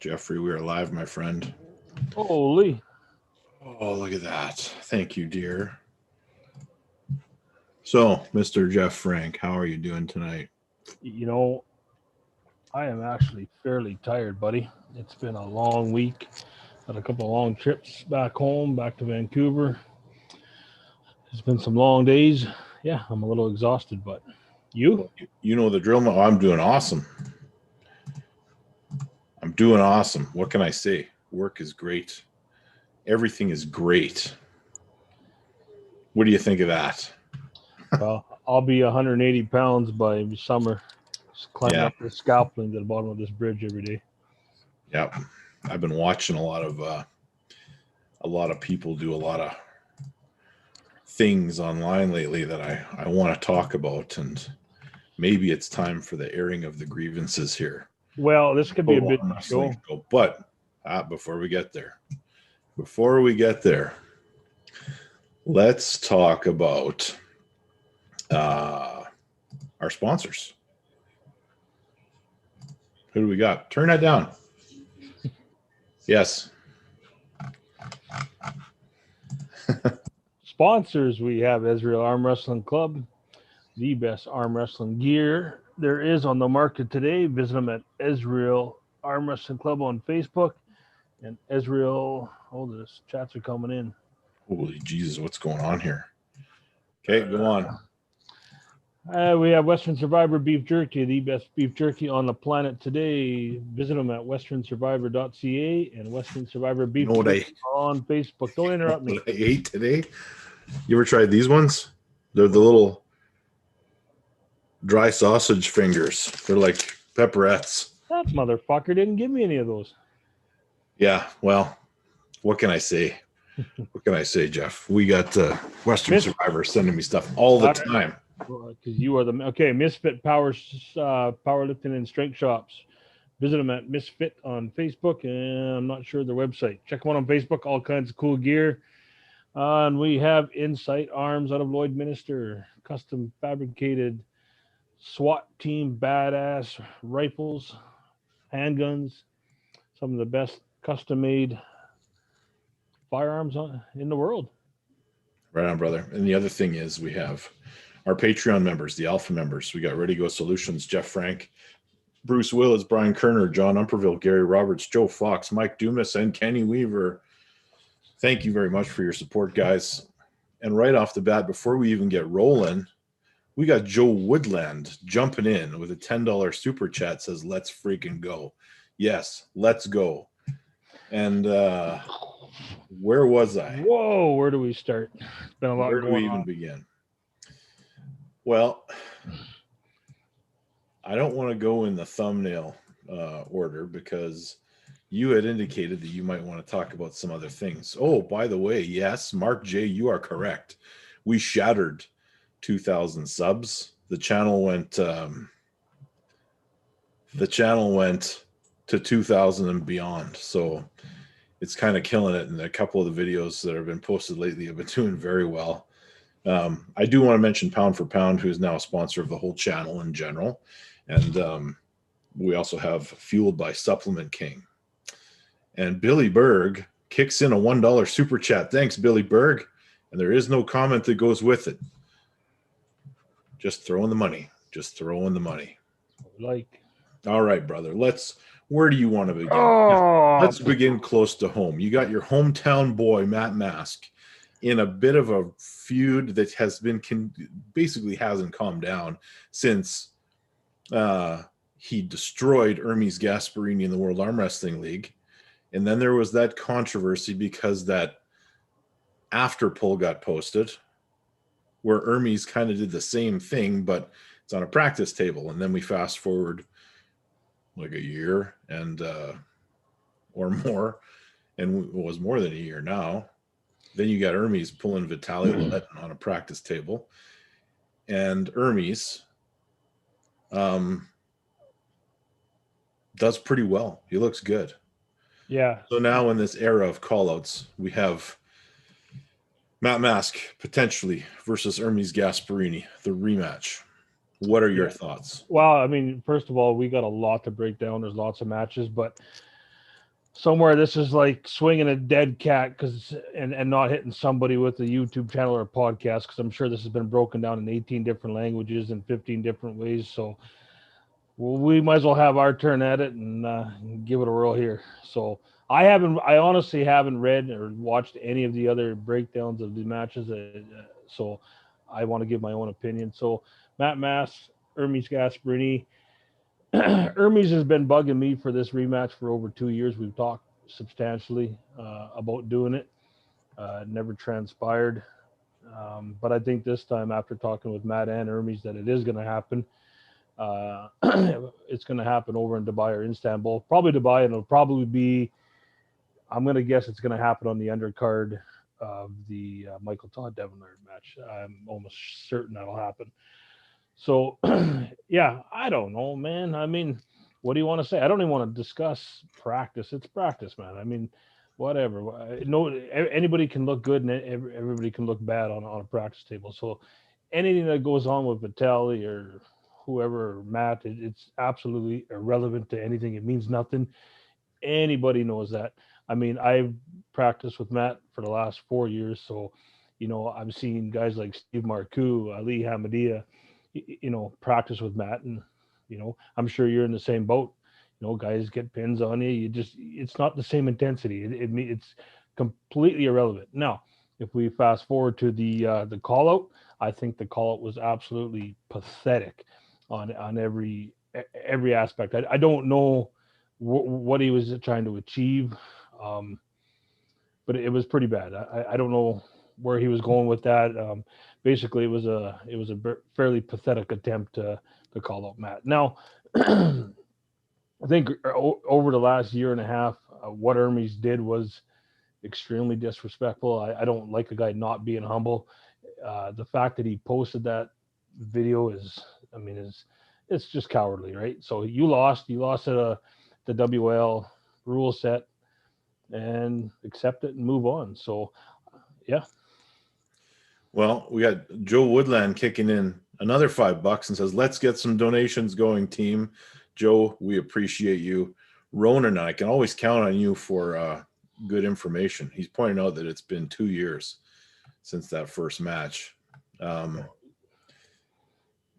Jeffrey, we are live, my friend. Holy. Oh, look at that. Thank you, dear. So, Mr. Jeff Frank, how are you doing tonight? You know, I am actually fairly tired, buddy. It's been a long week. Had a couple of long trips back home, back to Vancouver. It's been some long days. Yeah, I'm a little exhausted, but you? Well, you know the drill. Oh, I'm doing awesome. I'm doing awesome. What can I say? Work is great. Everything is great. What do you think of that? Well, I'll be 180 pounds by summer. Just climbing Yeah. up the scalping to the bottom of this bridge every day. Yep. I've been watching a lot of people do a lot of things online lately that I want to talk about, and maybe it's time for the airing of the grievances here. Well, this could be a Total bit Arm Wrestling show. show. But before we get there, let's talk about our sponsors. Who do we got? Turn that down. Yes. Sponsors, we have Israel Arm Wrestling Club, the best arm wrestling gear there is on the market today. Visit them at Israel Arm Wrestling Club on Facebook and Israel. Oh, the chats are coming in. Holy Jesus, what's going on here? Okay, go on. We have Western Survivor Beef Jerky, the best beef jerky on the planet today. Visit them at westernsurvivor.ca and Western Survivor Beef Jerky on Facebook. Don't interrupt me. What I ate today? You ever tried these ones? They're the little dry sausage fingers. They're like pepperettes. That motherfucker didn't give me any of those. Yeah, well, what can I say? What can I say, Jeff? We got Western Survivor sending me stuff all the time. Because you are the Misfit Powerlifting and Strength Shops. Visit them at Misfit on Facebook, and I'm not sure their website. Check them out on Facebook. All kinds of cool gear. And we have Insight Arms out of Lloydminster, custom fabricated SWAT team badass rifles, handguns, some of the best custom made firearms in the world. Right on, brother. And the other thing is we have our Patreon members, the Alpha members. We got Ready Go Solutions, Jeff Frank, Bruce Williz, Bryan Koerner, Jon Umpherville, Gary Roberts, Joe Fox, Mike Dumas, and Kenny Weaver. Thank you very much for your support, guys. And right off the bat, before we even get rolling, we got Joe Woodland jumping in with a $10 super chat, says, let's freaking go. Yes, let's go. And where was I? Whoa, where do we start? It's been a lot Where going do we on. even begin? Well, I don't want to go in the thumbnail order because you had indicated that you might want to talk about some other things. Oh, by the way, yes, Mark J, you are correct. We shattered 2,000 subs. The channel went to 2,000 and beyond. So it's kind of killing it. And a couple of the videos that have been posted lately have been doing very well. I do want to mention Pound for Pound, who's now a sponsor of the whole channel in general. And we also have Fueled by Supplement King. And Billy Berg kicks in a $1 super chat. Thanks, Billy Berg. And there is no comment that goes with it. Just throwing the money. Just throwing the money. Like, all right, brother. Where do you want to begin? Oh, let's begin close to home. You got your hometown boy, Matt Mask, in a bit of a feud that has been basically hasn't calmed down since he destroyed Hermes Gasparini in the World Arm Wrestling League. And then there was that controversy because that after poll got posted where Hermes kind of did the same thing, but it's on a practice table. And then we fast forward like a year and or more, and it was more than a year now. Then you got Hermes pulling Vitaly Larratt on a practice table, and Hermes does pretty well. He looks good. Yeah. So now in this era of callouts, we have Matt Mask potentially versus Hermes Gasparini, the rematch. What are your thoughts? Well, I mean, first of all, we got a lot to break down. There's lots of matches, but somewhere this is like swinging a dead cat and not hitting somebody with a YouTube channel or a podcast, because I'm sure this has been broken down in 18 different languages and 15 different ways. So we might as well have our turn at it and give it a whirl here. So I honestly haven't read or watched any of the other breakdowns of the matches. So I want to give my own opinion. So Matt Mass, Hermes Gasparini. Hermes has been bugging me for this rematch for over 2 years. We've talked substantially about doing it. Never transpired. But I think this time, after talking with Matt and Hermes, that it is going to happen. It's going to happen over in Dubai or Istanbul. Probably Dubai, and it'll probably be, I'm going to guess it's going to happen on the undercard of the Michael Todd Devon Larratt match. I'm almost certain that'll happen. So, yeah, I don't know, man. I mean, what do you want to say? I don't even want to discuss practice. It's practice, man. I mean, whatever. No, anybody can look good and everybody can look bad on a practice table. So, anything that goes on with Vitaly or whoever, Matt, it's absolutely irrelevant to anything. It means nothing. Anybody knows that. I mean, I've practiced with Matt for the last 4 years. So, I've seen guys like Steve Marcoux, Ali Hamadia, practice with Matt. And, I'm sure you're in the same boat. Guys get pins on you. It's not the same intensity. It's completely irrelevant. Now, if we fast forward to the call out, I think the call out was absolutely pathetic on every aspect. I don't know what he was trying to achieve, but it was pretty bad. I don't know where he was going with that. Basically, it was a fairly pathetic attempt to call out Matt. Now, I think over the last year and a half, what Hermes did was extremely disrespectful. I don't like a guy not being humble. The fact that he posted that video it's just cowardly, right? So you lost at the WAL rule set, and accept it and move on. So, yeah. Well, we got Joe Woodland kicking in another $5 and says, "Let's get some donations going, team." Joe, we appreciate you. Ronan and I can always count on you for good information. He's pointing out that it's been 2 years since that first match.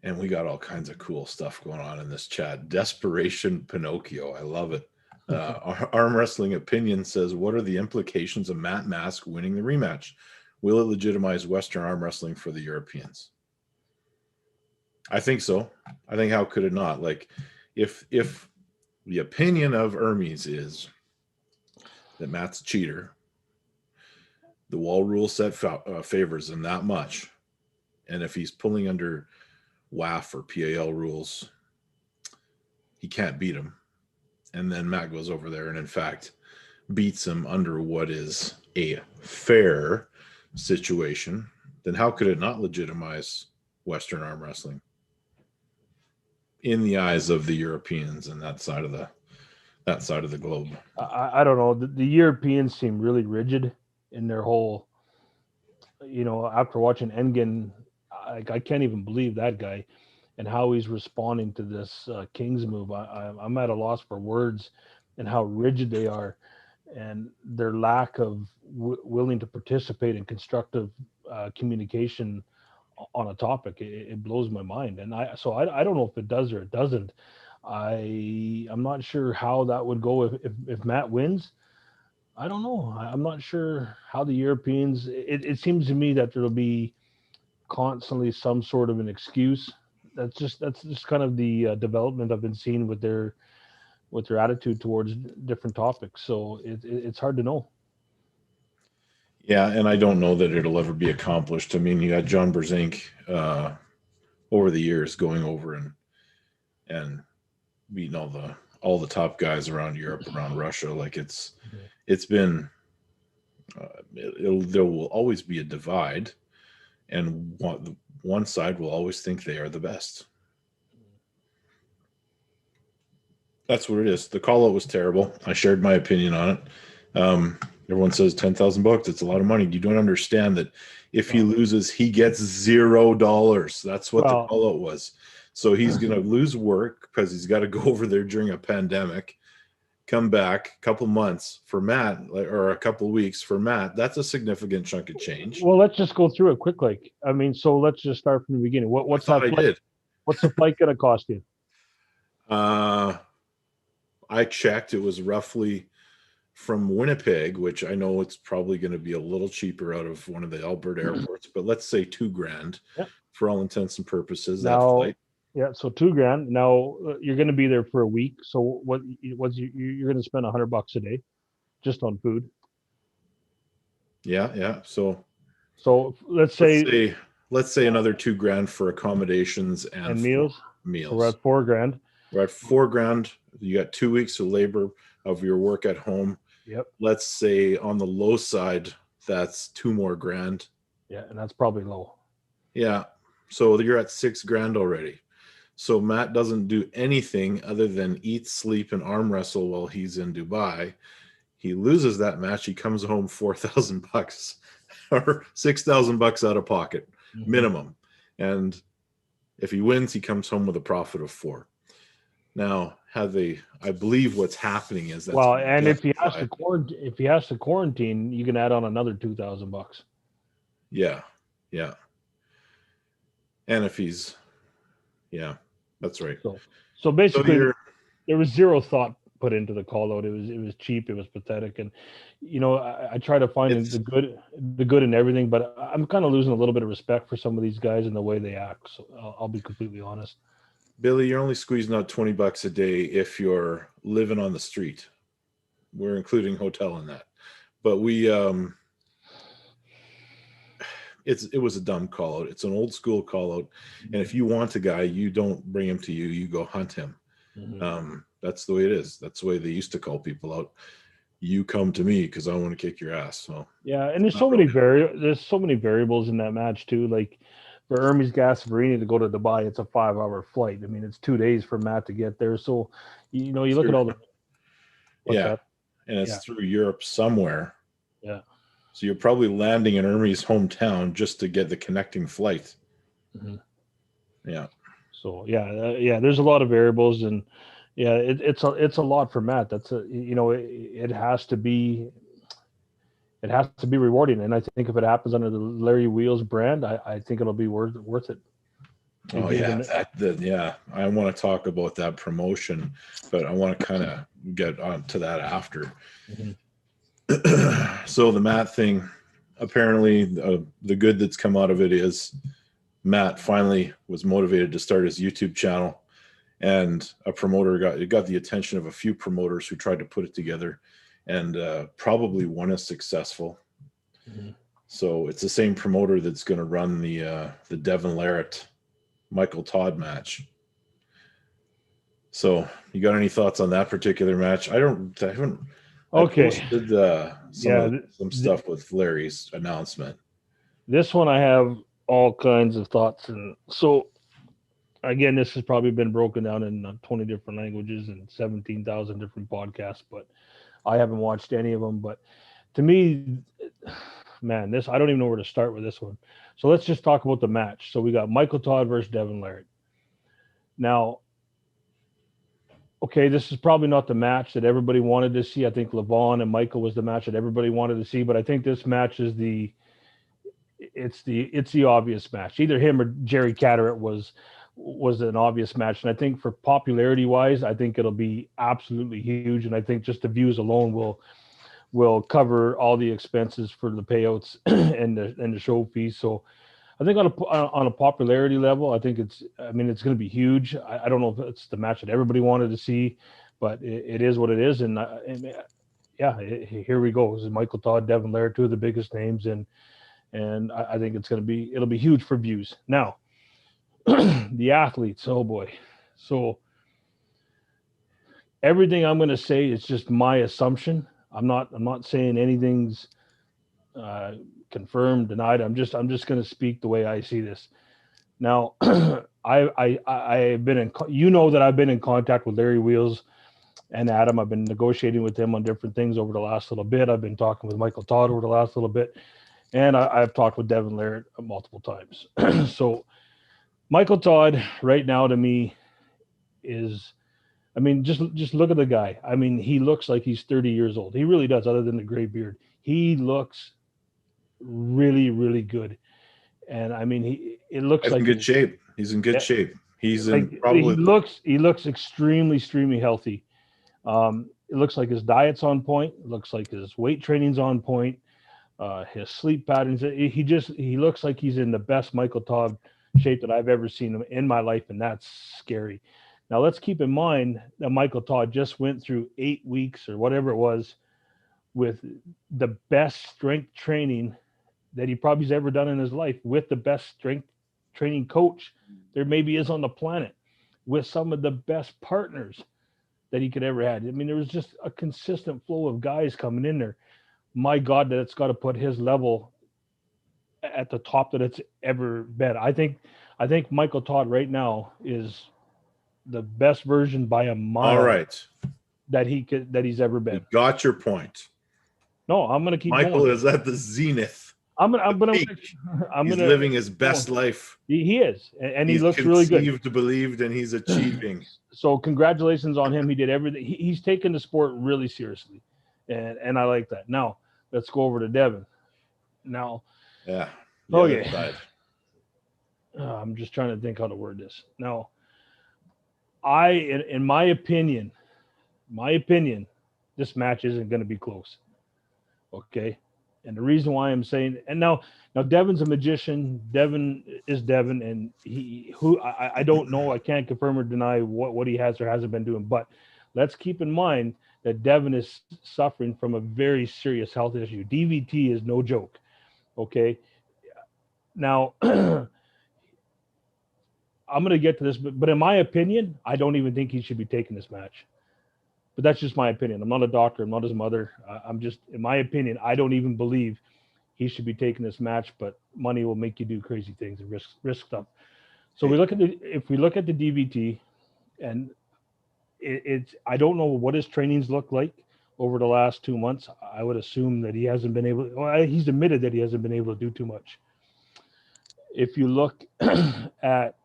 And we got all kinds of cool stuff going on in this chat. Desperation Pinocchio. I love it. Arm Wrestling Opinion says, "What are the implications of Matt Mask winning the rematch? Will it legitimize Western arm wrestling for the Europeans?" I think so. I think, how could it not? Like, if the opinion of Hermes is that Matt's a cheater, the wall rule set favors him that much, and if he's pulling under WAF or PAL rules, he can't beat him. And then Matt goes over there and, in fact, beats him under what is a fair situation, then how could it not legitimize Western arm wrestling in the eyes of the Europeans and that side of the globe? I don't know. The Europeans seem really rigid in their whole, after watching Engin, I can't even believe that guy and how he's responding to this King's move. I'm at a loss for words and how rigid they are, and their lack of willing to participate in constructive communication on a topic. It blows my mind. And I don't know if it does or it doesn't. I'm not sure how that would go if Matt wins. I don't know. I'm not sure how the Europeans, it seems to me that there'll be constantly some sort of an excuse. That's just kind of the development I've been seeing with their attitude towards different topics. So it's hard to know. Yeah, and I don't know that it'll ever be accomplished. I mean, you got John Brzezinski over the years going over and beating all the top guys around Europe, around Russia. Like it's been there will always be a divide, and one side will always think they are the best. That's what it is. The call out was terrible. I shared my opinion on it. Everyone says $10,000. It's a lot of money. You don't understand that if he loses, he gets $0. That's what the call out was. So he's going to lose work because he's got to go over there during a pandemic, come back a couple months for Matt, or a couple weeks for Matt, that's a significant chunk of change. Well, let's just go through it quick. Like, I mean, so let's just start from the beginning. What's I thought that I flight? did. What's the flight going to cost you? I checked. It was roughly from Winnipeg, which I know it's probably going to be a little cheaper out of one of the Alberta airports, but let's say $2,000 for all intents and purposes. That flight. Yeah, so $2,000. Now you're going to be there for a week. So you're going to spend $100 a day just on food. Yeah. So let's say another $2,000 for accommodations and meals. Meals. So we're at $4,000. We're at $4,000. You got 2 weeks of labor of your work at home. Yep. Let's say on the low side, that's $2,000 more. Yeah, and that's probably low. Yeah. So you're at $6,000 already. So Matt doesn't do anything other than eat, sleep, and arm wrestle while he's in Dubai. He loses that match. He comes home $4,000 or $6,000 out of pocket minimum. And if he wins, he comes home with a profit of $4,000. Now, I believe what's happening is that and if he has to quarantine, you can add on another $2,000. Yeah. And if he's, that's right. So basically, there was zero thought put into the call out. It was cheap. It was pathetic, and I try to find the good in everything, but I'm kind of losing a little bit of respect for some of these guys and the way they act. So I'll be completely honest. Billy, you're only squeezing out $20 a day if you're living on the street. We're including hotel in that, but it was a dumb call out. It's an old school call out. And if you want a guy, you don't bring him to you, you go hunt him. That's the way it is. That's the way they used to call people out. You come to me because I want to kick your ass. So yeah, and there's so many variables in that match too. Like for Hermes Gasparini to go to Dubai, it's a 5-hour flight. I mean, it's 2 days for Matt to get there. So you look at all the and it's through Europe somewhere. Yeah. So you're probably landing in Hermes' hometown just to get the connecting flight. Yeah. So there's a lot of variables, and it's a lot for Matt. That's it has to be rewarding, and I think if it happens under the Larry Wheels brand, I think it'll be worth it. Oh yeah, I want to talk about that promotion, but I want to kind of get on to that after. So the Matt thing, apparently the good that's come out of it is Matt finally was motivated to start his YouTube channel, and a promoter got the attention of a few promoters who tried to put it together, and probably one is successful. So it's the same promoter that's going to run the Devon Larratt Michael Todd match. So you got any thoughts on that particular match? I haven't. Okay. I posted some stuff with Larry's announcement. This one I have all kinds of thoughts, and so again, this has probably been broken down in 20 different languages and 17,000 different podcasts, but I haven't watched any of them. But to me, man, I don't even know where to start with this one. So let's just talk about the match. So we got Michael Todd versus Devon Larratt. Now, okay, this is probably not the match that everybody wanted to see. I think Levon and Michael was the match that everybody wanted to see, but I think this match is the obvious match. Either him or Jerry Cataract was an obvious match, and I think for popularity wise, I think it'll be absolutely huge, and I think just the views alone will cover all the expenses for the payouts and the show fees. So I think on a popularity level, I think it's going to be huge. I don't know if it's the match that everybody wanted to see, but it is what it is. And here we go. This is Michael Todd, Devon Larratt, two of the biggest names, and I think it'll be huge for views. Now, the athletes, oh boy. So everything I'm going to say is just my assumption. I'm not saying anything's confirmed, denied. I'm just going to speak the way I see this. Now, I've been that I've been in contact with Larry Wheels and Adam. I've been negotiating with them on different things over the last little bit. I've been talking with Michael Todd over the last little bit, and I've talked with Devon Larratt multiple times. So Michael Todd right now to me is I mean, just look at the guy. I mean, he looks like he's 30 years old. He really does, other than the gray beard. He looks really, really good. And I mean, it looks He's in like good shape. He's in good shape. He's like in probably he looks extremely healthy. It looks like his diet's on point. It looks like his weight training's on point. His sleep patterns. He looks like he's in the best Michael Todd shape that I've ever seen him in my life, and that's scary. Now let's keep in mind that Michael Todd just went through 8 weeks or whatever it was with the best strength training that he probably's ever done in his life, with the best strength training coach there maybe is on the planet, with some of the best partners that he could ever had. I mean, there was just a consistent flow of guys coming in there. My God, that it's got to put his level at the top that it's ever been. I think Michael Todd right now is the best version by a mile. All right. That he's ever been. We got your point. No, I'm gonna keep Michael going. is at the zenith. I'm gonna He's living his best life. He is, and he He's looks really good. Conceived, believed, and he's achieving. So congratulations on him. He did everything. He's taken the sport really seriously, and I like that. Now let's go over to Devon. Now, yeah. Okay. I'm just trying to think how to word this. Now, in my opinion, this match isn't going to be close. Okay. And the reason why I'm saying, and now Devon's a magician. Devon is Devon, and I don't know. I can't confirm or deny what he has or hasn't been doing. But let's keep in mind that Devon is suffering from a very serious health issue. DVT is no joke. Okay. Now, I'm going to get to this, but in my opinion, I don't even think he should be taking this match. But that's just my opinion. I'm not a doctor. I'm not his mother. I'm just, in my opinion, I don't even believe he should be taking this match. But money will make you do crazy things and risk stuff. So if we look at the DVT, and it's I don't know what his trainings look like over the last 2 months. I would assume that he hasn't been able. Well, he's admitted that he hasn't been able to do too much. If you look at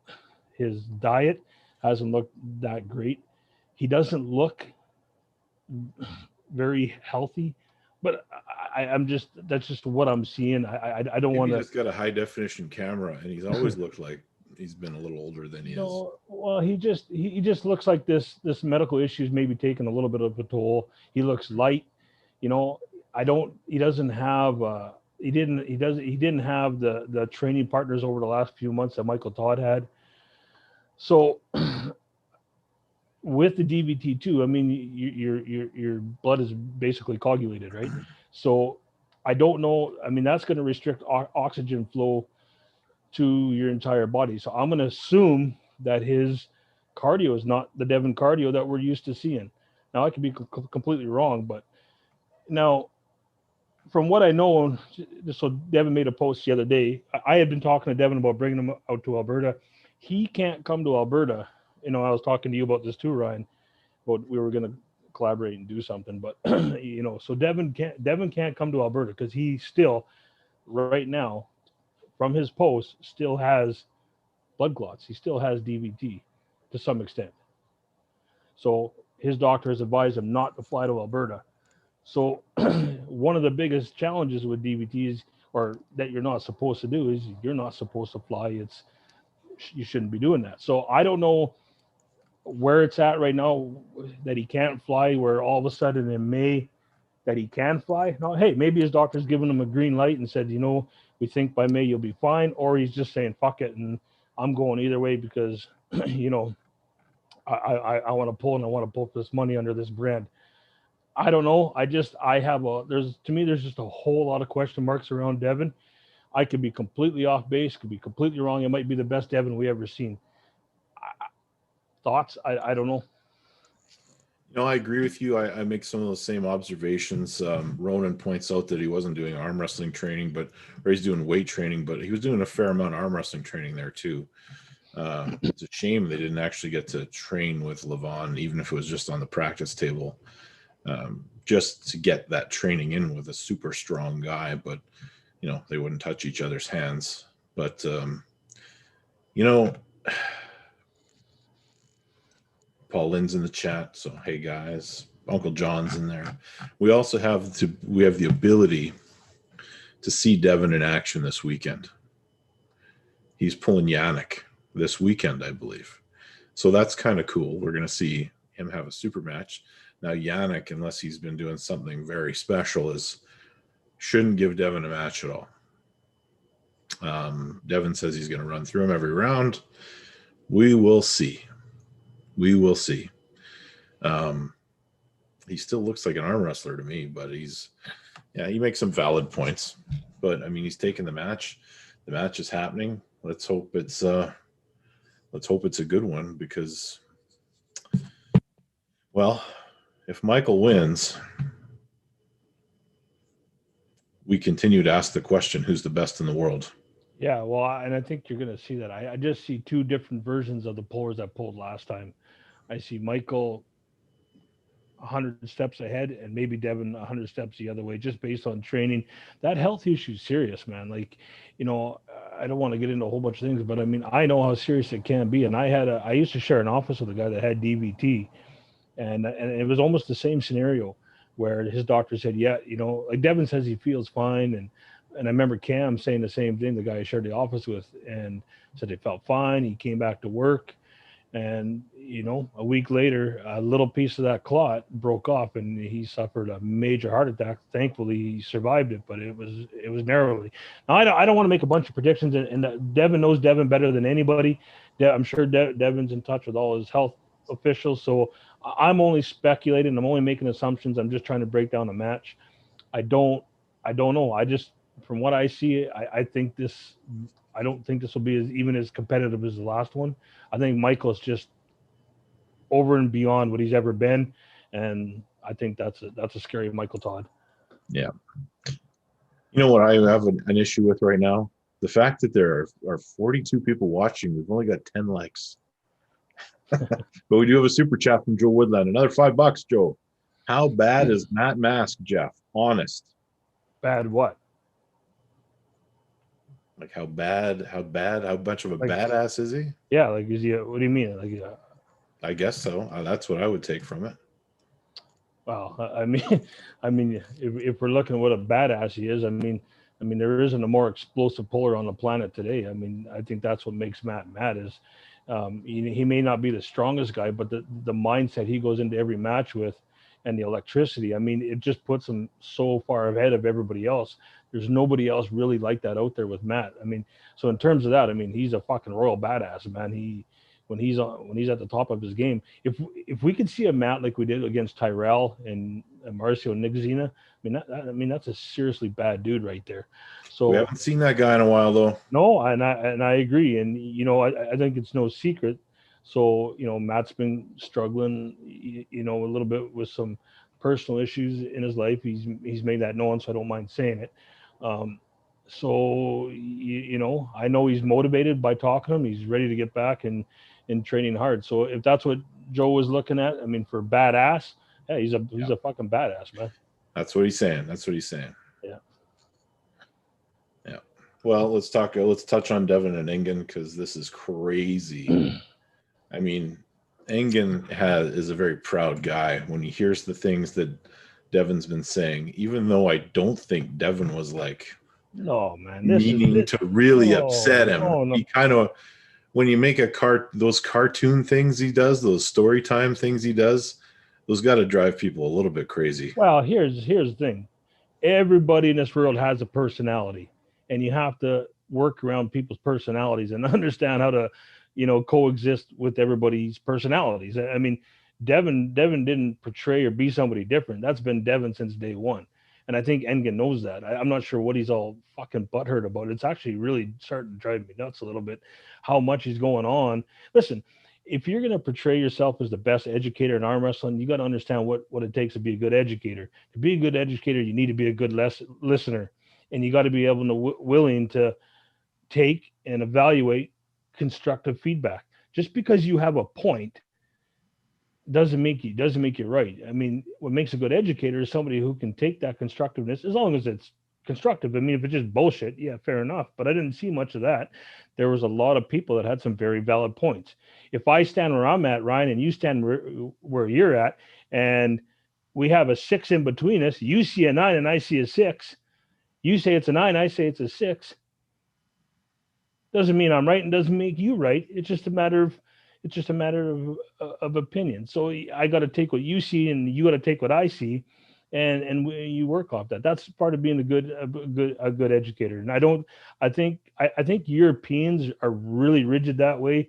his diet, hasn't looked that great. He doesn't look very healthy, but I'm just, that's just what I'm seeing. I don't want to. He's got a high definition camera, and he's always looked like he's been a little older than he is. Well, he just looks like this medical issues maybe taking a little bit of a toll. He looks light, he doesn't have he didn't have the training partners over the last few months that Michael Todd had. So with the DVT too, I mean, your blood is basically coagulated, right? So I don't know. I mean, that's going to restrict oxygen flow to your entire body. So I'm going to assume that his cardio is not the Devon cardio that we're used to seeing. Now I could be completely wrong, but now from what I know, so Devon made a post the other day. I had been talking to Devon about bringing him out to Alberta. He can't come to Alberta. I was talking to you about this too, Ryan. But we were going to collaborate and do something. But so Devon can't come to Alberta because he still, right now, from his post, still has blood clots. He still has DVT to some extent. So his doctor has advised him not to fly to Alberta. So one of the biggest challenges with DVTs, or that you're not supposed to do, is you're not supposed to fly. You shouldn't be doing that. So I don't know where it's at right now that he can't fly, where all of a sudden in May that he can fly. Now, hey, maybe his doctor's giving him a green light and said, we think by May you'll be fine, or he's just saying, fuck it, and I'm going either way because, I want to pull, and I want to pull this money under this brand. I don't know. There's just a whole lot of question marks around Devon. I could be completely off base, could be completely wrong. It might be the best Devon we ever seen. Thoughts? I don't know. I agree with you. I make some of those same observations. Ronan points out that he wasn't doing arm wrestling training, or he's doing weight training, but he was doing a fair amount of arm wrestling training there too. It's a shame they didn't actually get to train with Levon, even if it was just on the practice table, just to get that training in with a super strong guy. But, they wouldn't touch each other's hands. But, Paul Lynn's in the chat. So, hey guys, Uncle John's in there. We also have the ability to see Devon in action this weekend. He's pulling Yannick this weekend, I believe. So that's kind of cool. We're going to see him have a super match. Now, Yannick, unless he's been doing something very special, shouldn't give Devon a match at all. Devon says he's going to run through him every round. We will see. We will see. He still looks like an arm wrestler to me, but he makes some valid points. But I mean, he's taking the match. The match is happening. Let's hope it's a good one, because, well, if Michael wins, we continue to ask the question, who's the best in the world? Yeah, well, and I think you're going to see that. I just see two different versions of the pullers that pulled last time. I see Michael 100 steps ahead, and maybe Devon 100 steps the other way, just based on training. That health issue is serious, man. Like, I don't want to get into a whole bunch of things, but I mean, I know how serious it can be. And I used to share an office with a guy that had DVT, and it was almost the same scenario where his doctor said, yeah, like Devon says he feels fine. And I remember Cam saying the same thing, the guy I shared the office with, and said he felt fine. He came back to work, and, a week later, a little piece of that clot broke off and he suffered a major heart attack. Thankfully, he survived it, but it was narrowly. Now, I don't want to make a bunch of predictions, and Devon knows Devon better than anybody. I'm sure Devon's in touch with all his health officials. So I'm only speculating. I'm only making assumptions. I'm just trying to break down a match. I don't know. From what I see, I don't think this will be even as competitive as the last one. I think Michael's just over and beyond what he's ever been, and I think that's a scary Michael Todd. Yeah. You know what I have an issue with right now? The fact that there are 42 people watching. We've only got 10 likes. But we do have a super chat from Joe Woodland. Another $5, Joe. How bad is Matt Mask, Jeff? Honest. Bad what? Like how much of a badass is he? Yeah, like is he? What do you mean? Like, I guess so. That's what I would take from it. Well, I mean, if we're looking at what a badass he is, I mean, there isn't a more explosive puller on the planet today. I mean, I think that's what makes Matt mad is, he may not be the strongest guy, but the mindset he goes into every match with, and the electricity. I mean, it just puts him so far ahead of everybody else. There's nobody else really like that out there with Matt. I mean, so in terms of that, I mean, he's a fucking royal badass, man. When he's at the top of his game, if we could see a Matt like we did against Tyrell and Marcio Nigzina, I mean that's a seriously bad dude right there. So we haven't seen that guy in a while though. No, and I agree, and I think it's no secret. So Matt's been struggling, a little bit with some personal issues in his life. He's made that known, so I don't mind saying it. So I know he's motivated by talking to him. He's ready to get back and training hard. So if that's what Joe was looking at, I mean, for badass, yeah, he's a fucking badass, man. That's what he's saying. Yeah. Yeah. Well, let's touch on Devon and Engin, because this is crazy. I mean, Engin is a very proud guy when he hears the things that Devon's been saying, even though I don't think Devon was like, no, man, meaning to really upset him. No. He kind of, when you make those cartoon things he does, those story time things he does, those got to drive people a little bit crazy. Well, here's the thing. Everybody in this world has a personality, and you have to work around people's personalities and understand how to, coexist with everybody's personalities. I mean, Devon didn't portray or be somebody different. That's been Devon since day one. And I think Engin knows that. I'm not sure what he's all fucking butthurt about. It's actually really starting to drive me nuts a little bit, how much he's going on. Listen, if you're going to portray yourself as the best educator in arm wrestling, you got to understand what it takes to be a good educator. To be a good educator, you need to be a good listener, and you got to be able to willing to take and evaluate constructive feedback. Just because you have a point doesn't make you right. I mean, what makes a good educator is somebody who can take that constructiveness, as long as it's constructive. I mean, if it's just bullshit, yeah, fair enough. But I didn't see much of that. There was a lot of people that had some very valid points. If I stand where I'm at, Ryan, and you stand where you're at, and we have a 6 in between us, you see a 9 and I see a 6. You say it's a 9, I say it's a 6. Doesn't mean I'm right and doesn't make you right. It's just a matter of opinion. So I got to take what you see and you got to take what I see, and you work off that. That's part of being a good educator. And I think Europeans are really rigid that way.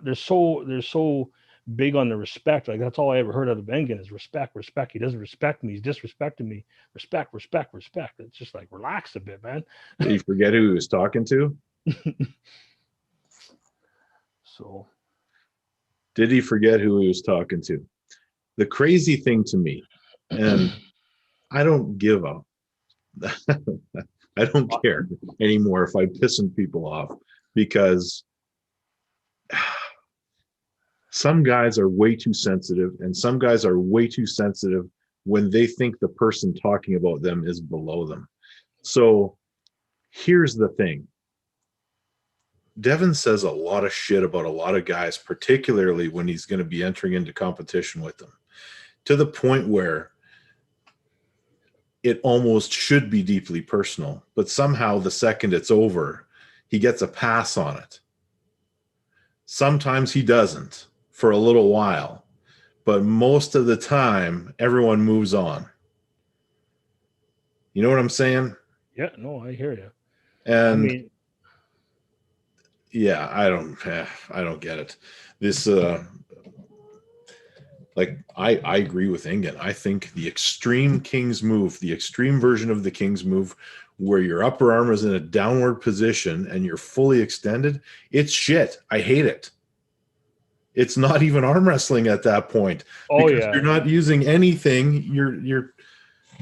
They're so big on the respect. Like that's all I ever heard out of Engin is respect. He doesn't respect me. He's disrespecting me. Respect. It's just like, relax a bit, man. Did you forget who he was talking to? So did he forget who he was talking to? The crazy thing to me, and I don't give up. I don't care anymore if I pissing people off, because some guys are way too sensitive, and some guys are way too sensitive when they think the person talking about them is below them. So here's the thing. Devon says a lot of shit about a lot of guys, particularly when he's going to be entering into competition with them, to the point where it almost should be deeply personal, but somehow the second it's over, he gets a pass on it. Sometimes he doesn't for a little while, but most of the time, everyone moves on. You know what I'm saying? Yeah, no, I hear you. And I mean, yeah, I don't get it. This, like, I agree with Engin. I think the extreme King's move, the extreme version of the King's move, where your upper arm is in a downward position and you're fully extended, it's shit. I hate it. It's not even arm wrestling at that point, because you're not using anything.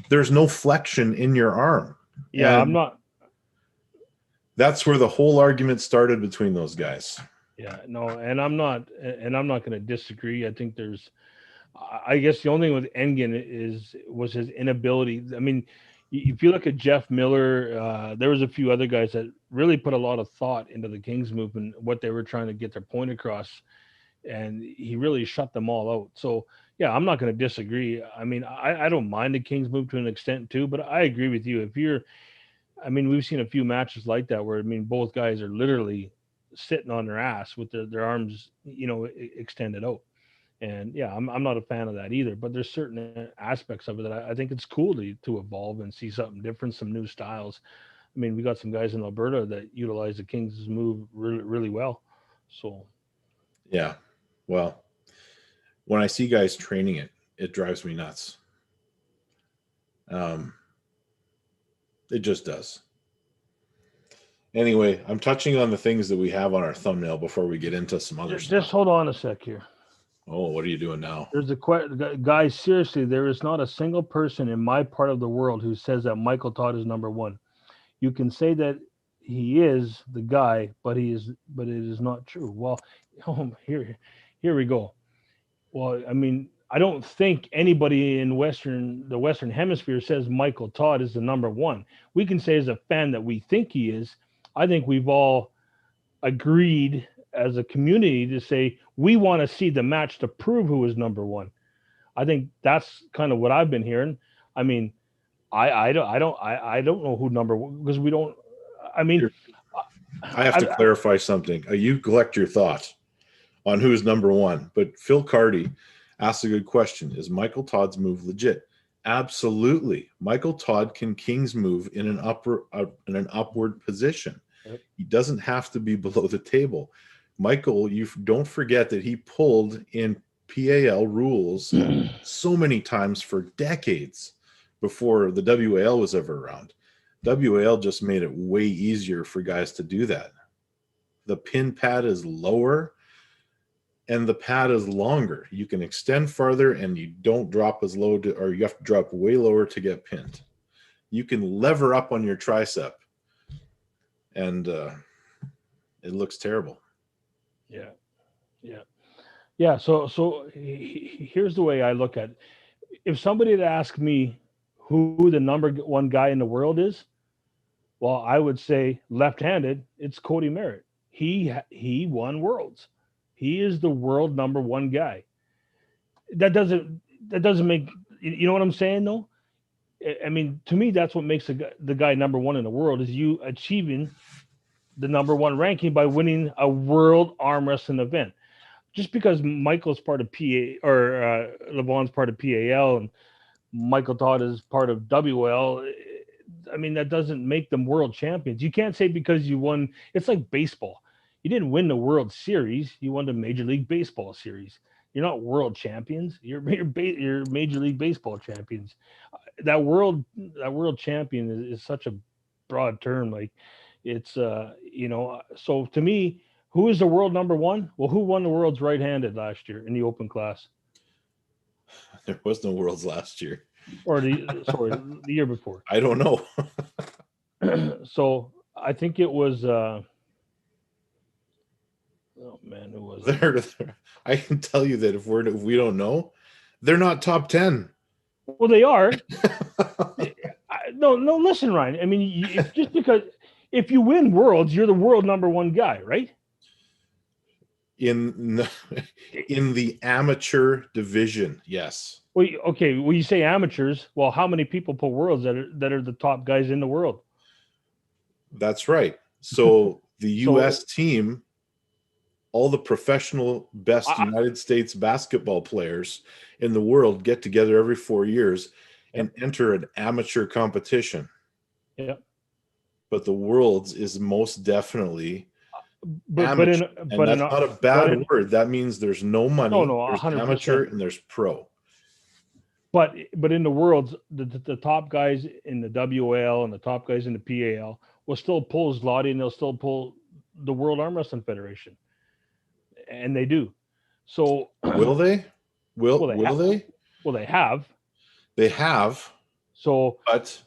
There's no flexion in your arm. Yeah, and I'm not. That's where the whole argument started between those guys. Yeah, no, and I'm not going to disagree. I think I guess the only thing with Engin was his inability. I mean, if you look at Jeff Miller, there was a few other guys that really put a lot of thought into the King's movement, what they were trying to get their point across, and he really shut them all out. So yeah, I'm not going to disagree. I mean, I don't mind the King's move to an extent too, but I agree with you. I mean, we've seen a few matches like that where, I mean, both guys are literally sitting on their ass with their arms, extended out. And yeah, I'm not a fan of that either, but there's certain aspects of it that I think it's cool to evolve and see something different, some new styles. I mean, we got some guys in Alberta that utilize the King's move really, really well. So yeah, well, when I see guys training it, it drives me nuts. It just does. Anyway, I'm touching on the things that we have on our thumbnail before we get into some other stuff. Just hold on a sec here. Oh, what are you doing now? There's guys, seriously, there is not a single person in my part of the world who says that Michael Todd is number one. You can say that he is the guy, but it is not true. Well, here we go. Well, I mean, I don't think anybody in the Western Hemisphere says Michael Todd is the number one. We can say as a fan that we think he is. I think we've all agreed as a community to say we want to see the match to prove who is number one. I think that's kind of what I've been hearing. I mean, I don't know who number one, because we don't. I mean, I have to clarify something. You collect your thoughts on who's number one, but Phil Carty asked a good question. Is Michael Todd's move legit? Absolutely. Michael Todd can King's move in an upward position. Yep. He doesn't have to be below the table. Michael, you don't forget that he pulled in PAL rules so many times for decades before the WAL was ever around. WAL just made it way easier for guys to do that. The pin pad is lower and the pad is longer. You can extend farther and you don't drop as low or you have to drop way lower to get pinned. You can lever up on your tricep and it looks terrible. Yeah. So here's the way I look at it. If somebody had asked me who the number one guy in the world is, Well, I would say left-handed, it's Cody Merritt. He won worlds. He is the world number one guy. That doesn't that doesn't make you know what I'm saying though? I mean, to me, that's what makes the guy number one in the world is you achieving the number one ranking by winning a world arm wrestling event. Just because Michael's part of PA or Levon's part of PAL and Michael Todd is part of WL, I mean, that doesn't make them world champions. You can't say because you won. It's like baseball. You didn't win the World Series. You won the Major League Baseball series. You're not world champions. You're Major League Baseball champions. That world champion is such a broad term. Like it's So to me, who is the world number one? Well, who won the world's right-handed last year in the open class, There was no worlds last year. or the year before? I don't know. So I think it was. Oh man, who was it? I can tell you that if we don't know, they're not top 10. Well, they are. No. Listen, Ryan. I mean, just because if you win worlds, you're the world number one guy, right? In the amateur division, yes. Well, okay. Well, you say amateurs. Well, how many people put worlds that are the top guys in the world? That's right. So the U.S. team, all the professional best United States basketball players in the world get together every 4 years and enter an amateur competition. Yeah. But the worlds is most definitely amateur. But that's not a bad word. That means there's no money. No, there's 100%. Amateur and there's pro. But in the worlds, the top guys in the WAL and the top guys in the PAL will still pull Zloty and they'll still pull the World Arm Wrestling Federation. And they do. So will they? Will they? Well, they have. They have. So, but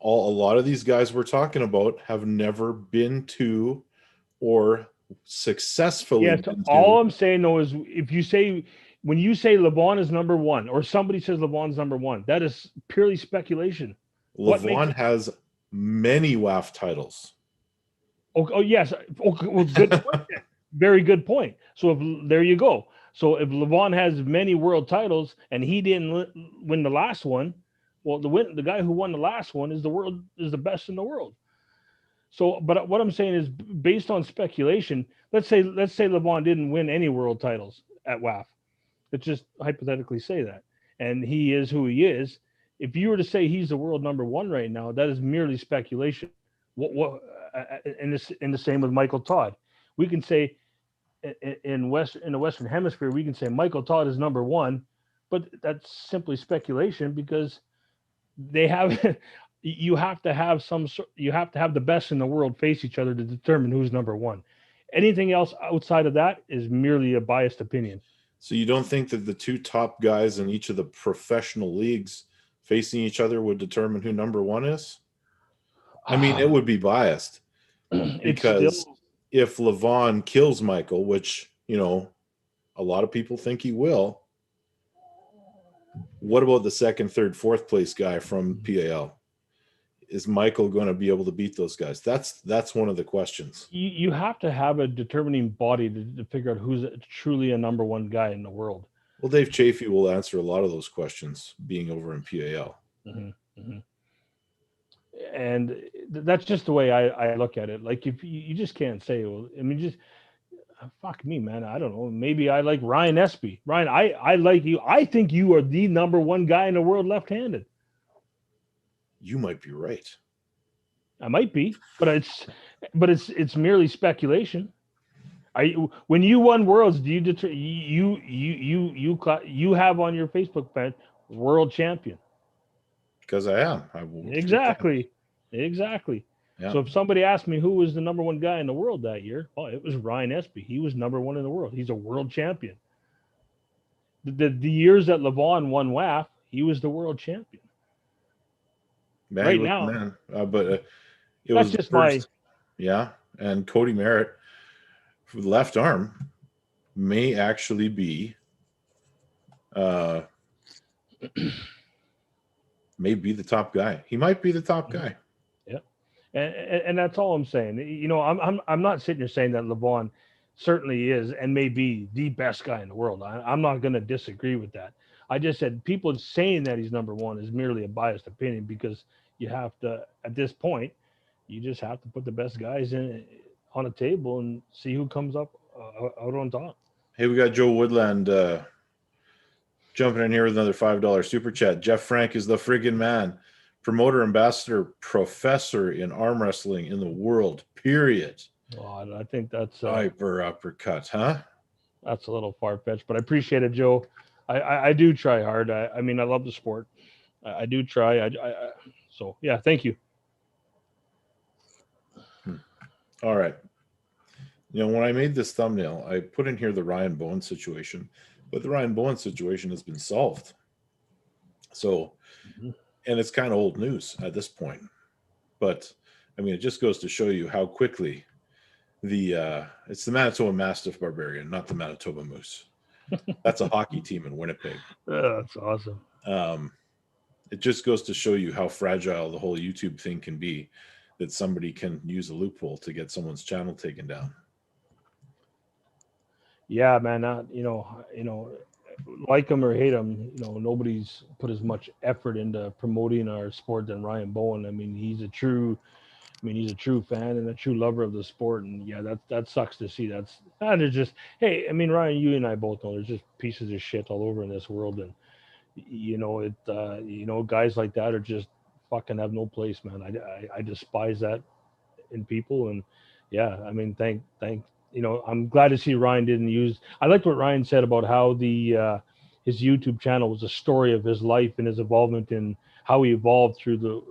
a lot of these guys we're talking about have never been to or successfully. Yeah. All I'm saying though is when you say Levon is number one, or somebody says Levon's number one, that is purely speculation. Levon has many WAF titles. Oh yes. Okay, well, good point. Very good point. So there you go. So if Levon has many world titles and he didn't win the last one, well, the guy who won the last one is the best in the world. So, but what I'm saying is, based on speculation, let's say Levon didn't win any world titles at WAF. Let's just hypothetically say that, and he is who he is. If you were to say he's the world number one right now, that is merely speculation. In the same with Michael Todd, we can say in the Western Hemisphere, we can say Michael Todd is number one, but that's simply speculation because they have. You have to have the best in the world face each other to determine who's number one. Anything else outside of that is merely a biased opinion. So you don't think that the two top guys in each of the professional leagues facing each other would determine who number one is? I mean, it would be biased because if Levon kills Michael, which, a lot of people think he will, what about the second, third, fourth place guy from PAL? Is Michael going to be able to beat those guys? That's one of the questions. You have to have a determining body to figure out who's truly a number one guy in the world. Well, Dave Chafee will answer a lot of those questions being over in PAL. Mm-hmm, mm-hmm. And that's just the way I look at it. Like, if you just can't say, well, I mean, just fuck me, man. I don't know. Maybe I like Ryan Espy. Ryan, I like you. I think you are the number one guy in the world left-handed. You might be right. I might be, but it's merely speculation. When you won worlds, do you have on your Facebook page world champion? Because I am. Exactly. Yeah. So if somebody asked me who was the number one guy in the world that year, it was Ryan Espy. He was number one in the world. He's a world champion. The years that Levon won WAF, he was the world champion. Man, right now, but it that's was just first, and Cody Merritt for the left arm may actually be the top guy. He might be the top guy. Yeah. And that's all I'm saying. You know, I'm not sitting here saying that Levon certainly is and may be the best guy in the world. I'm not going to disagree with that. I just said people saying that he's number one is merely a biased opinion because you have to, at this point, you just have to put the best guys in on a table and see who comes up out on top. Hey, we got Joe Woodland jumping in here with another $5 super chat. Jeff Frank is the friggin' man. Promoter, ambassador, professor in arm wrestling in the world, period. Oh, I think that's Hyper uppercut, huh? that's a little far fetched, but I appreciate it, Joe. I do try hard. I mean, I love the sport. I do try. So yeah, thank you. All right. You know, when I made this thumbnail, I put in here the Ryan Bowen situation, but the Ryan Bowen situation has been solved. So, and it's kind of old news at this point. But I mean, it just goes to show you how quickly it's the Manitoba Mastiff Barbarian, not the Manitoba Moose. That's a hockey team in Winnipeg. That's awesome. It just goes to show you how fragile the whole YouTube thing can be, that somebody can use a loophole to get someone's channel taken down. Yeah, man. Like him or hate him, nobody's put as much effort into promoting our sport than Ryan Bowen. I mean, he's a true fan and a true lover of the sport. And yeah, that sucks to see. There's just, hey, I mean, Ryan, you and I both know there's just pieces of shit all over in this world, and guys like that are just fucking have no place, man. I despise that in people, and yeah, I mean, I'm glad to see Ryan didn't use. I liked what Ryan said about how his YouTube channel was a story of his life and his involvement in how he evolved through the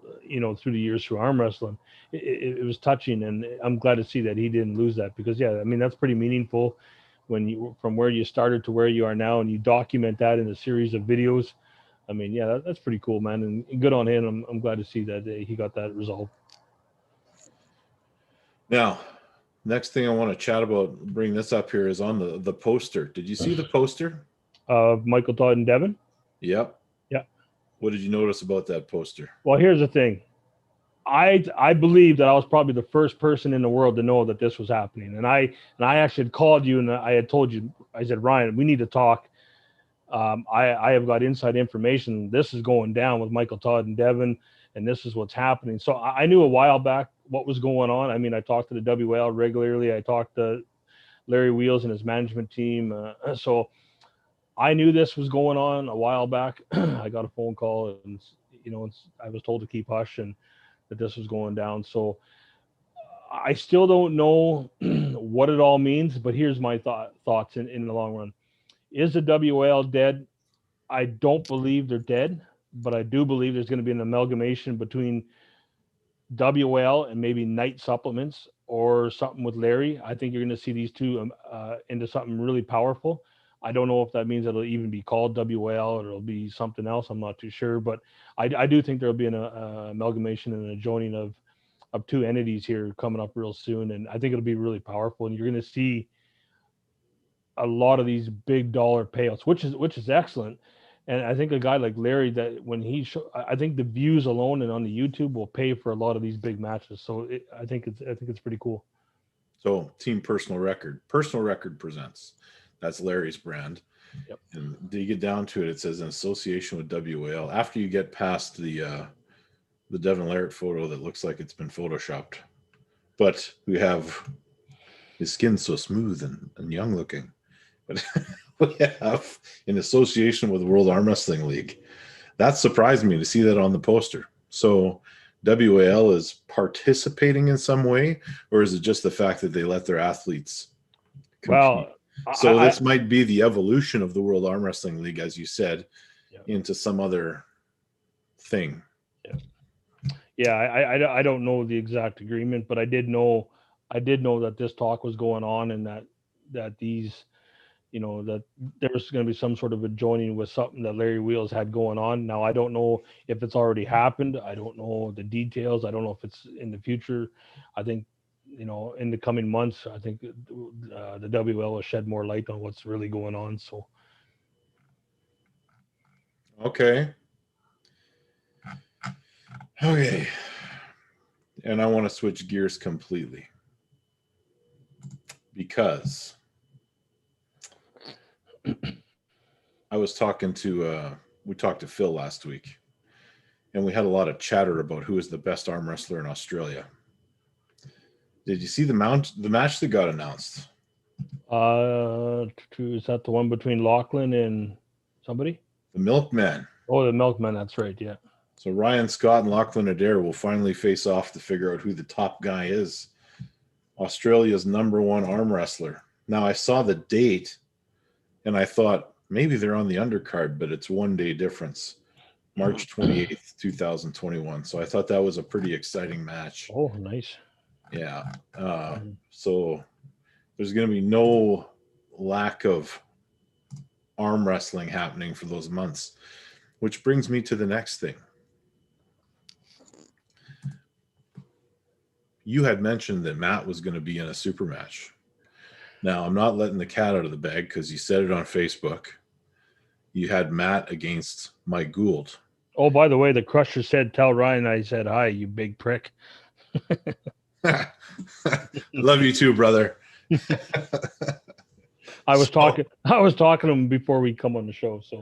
years through arm wrestling. It was touching, and I'm glad to see that he didn't lose that because yeah, I mean that's pretty meaningful when you from where you started to where you are now, and you document that in a series of videos. I mean, yeah, that's pretty cool, man, and good on him. I'm glad to see that he got that resolved. Now, next thing I want to chat about, bring this up here, is on the poster. Did you see the poster? Of Michael, Todd, and Devon? Yep. Yeah. What did you notice about that poster? Well, here's the thing. I believe that I was probably the first person in the world to know that this was happening. And I actually had called you and I had told you, I said, Ryan, we need to talk. I have got inside information. This is going down with Michael, Todd, and Devon, and this is what's happening. So I knew a while back what was going on. I mean, I talked to the WAL regularly. I talked to Larry Wheels and his management team. So I knew this was going on a while back. I got a phone call and, I was told to keep hush and that this was going down. So I still don't know what it all means, but here's my thoughts in the long run. Is the WAL dead? I don't believe they're dead, but I do believe there's going to be an amalgamation between WAL and maybe Night Supplements or something with Larry. I think you're going to see these two into something really powerful. I don't know if that means it'll even be called WAL or it'll be something else. I'm not too sure, but I do think there'll be an amalgamation and a joining of two entities here coming up real soon, and I think it'll be really powerful. And you're going to see a lot of these big dollar payouts, which is excellent. And I think a guy like Larry, that when I think the views alone and on the YouTube will pay for a lot of these big matches. So I think it's pretty cool. So Team Personal Record presents. That's Larry's brand. Yep. And dig it down to it. It says in association with WAL. After you get past the Devon Larratt photo that looks like it's been photoshopped, but we have his skin so smooth and young looking. But we have in association with the World Arm Wrestling League. That surprised me to see that on the poster. So WAL is participating in some way, or is it just the fact that they let their athletes compete? Well, so this might be the evolution of the World Arm Wrestling League, as you said, into some other thing. Yeah, I don't know the exact agreement, but I did know that this talk was going on and that these, that there was going to be some sort of a joining with something that Larry Wheels had going on. Now, I don't know if it's already happened. I don't know the details. I don't know if it's in the future. I think, in the coming months, I think the WL will shed more light on what's really going on. So. Okay. And I want to switch gears completely because I was talking to we talked to Phil last week, and we had a lot of chatter about who is the best arm wrestler in Australia. Did you see the match that got announced? Is that the one between Lachlan and somebody? The Milkman. Oh, the Milkman. That's right. Yeah. So Ryan Scott and Lachlan Adair will finally face off to figure out who the top guy is. Australia's #1 arm wrestler. Now, I saw the date, and I thought maybe they're on the undercard, but it's 1 day difference. March 28th, 2021. So I thought that was a pretty exciting match. Oh, nice. Yeah. So there's going to be no lack of arm wrestling happening for those months, which brings me to the next thing. You had mentioned that Matt was going to be in a super match. Now, I'm not letting the cat out of the bag because you said it on Facebook. You had Matt against Mike Gould. Oh, by the way, the Crusher said, tell Ryan I said hi, you big prick. Love you too, brother. I was talking to him before we come on the show. So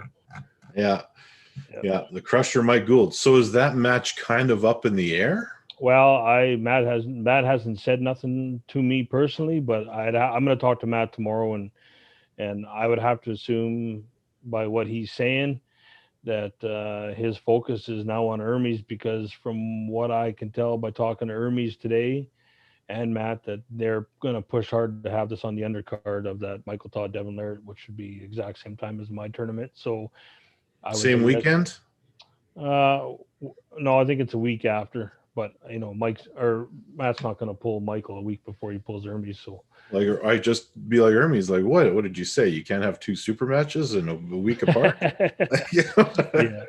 yeah, the Crusher Mike Gould. So is that match kind of up in the air? Well, Matt hasn't said nothing to me personally, but I'm going to talk to Matt tomorrow, and I would have to assume by what he's saying that his focus is now on Hermes, because from what I can tell by talking to Hermes today and Matt, that they're going to push hard to have this on the undercard of that Michael Todd Devon Larratt, which should be exact same time as my tournament. So same weekend? No, I think it's a week after. But Matt's not going to pull Michael a week before he pulls Hermes. So I just be like Hermes, like what? What did you say? You can't have 2 super matches in a week apart? Yeah.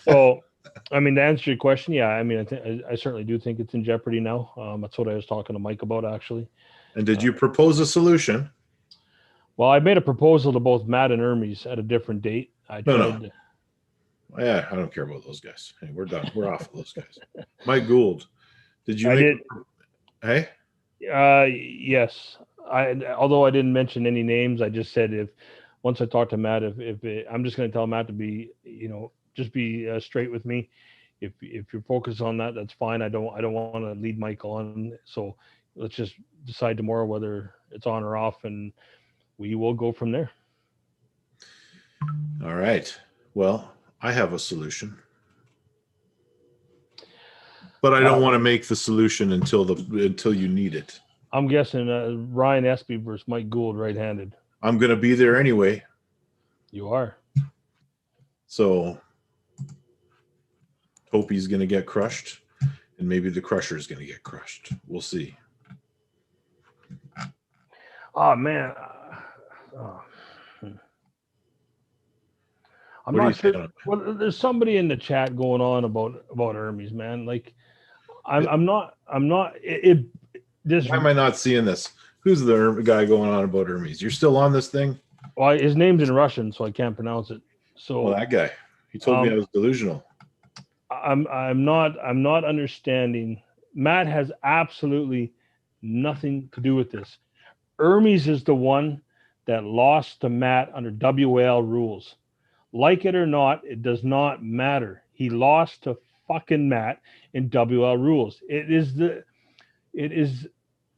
So, I mean, to answer your question, yeah. I mean, I certainly do think it's in jeopardy now. That's what I was talking to Mike about, actually. And did you propose a solution? Well, I made a proposal to both Matt and Hermes at a different date. No. Yeah, I don't care about those guys. Hey, we're done. We're off of those guys. Mike Gould, did you Hey? Yes. Although I didn't mention any names, I just said once I talk to Matt, I'm just going to tell Matt to be, just be straight with me. If you're focused on that, that's fine. I don't want to lead Mike on. So let's just decide tomorrow whether it's on or off, and we will go from there. All right. Well, I have a solution, but I don't want to make the solution until you need it. I'm guessing Ryan Espy versus Mike Gould, right-handed. I'm going to be there anyway. You are. So hope he's going to get crushed, and maybe the Crusher is going to get crushed. We'll see. Oh man. I'm not sure. Well, there's somebody in the chat going on about Hermes, man. Like, I'm not. Why am I not seeing this? Who's the guy going on about Hermes? You're still on this thing? Well, his name's in Russian, so I can't pronounce it. So that guy. He told me I was delusional. I'm not understanding. Matt has absolutely nothing to do with this. Hermes is the one that lost to Matt under WAL rules. Like it or not, it does not matter. He lost to fucking Matt in WL rules. It is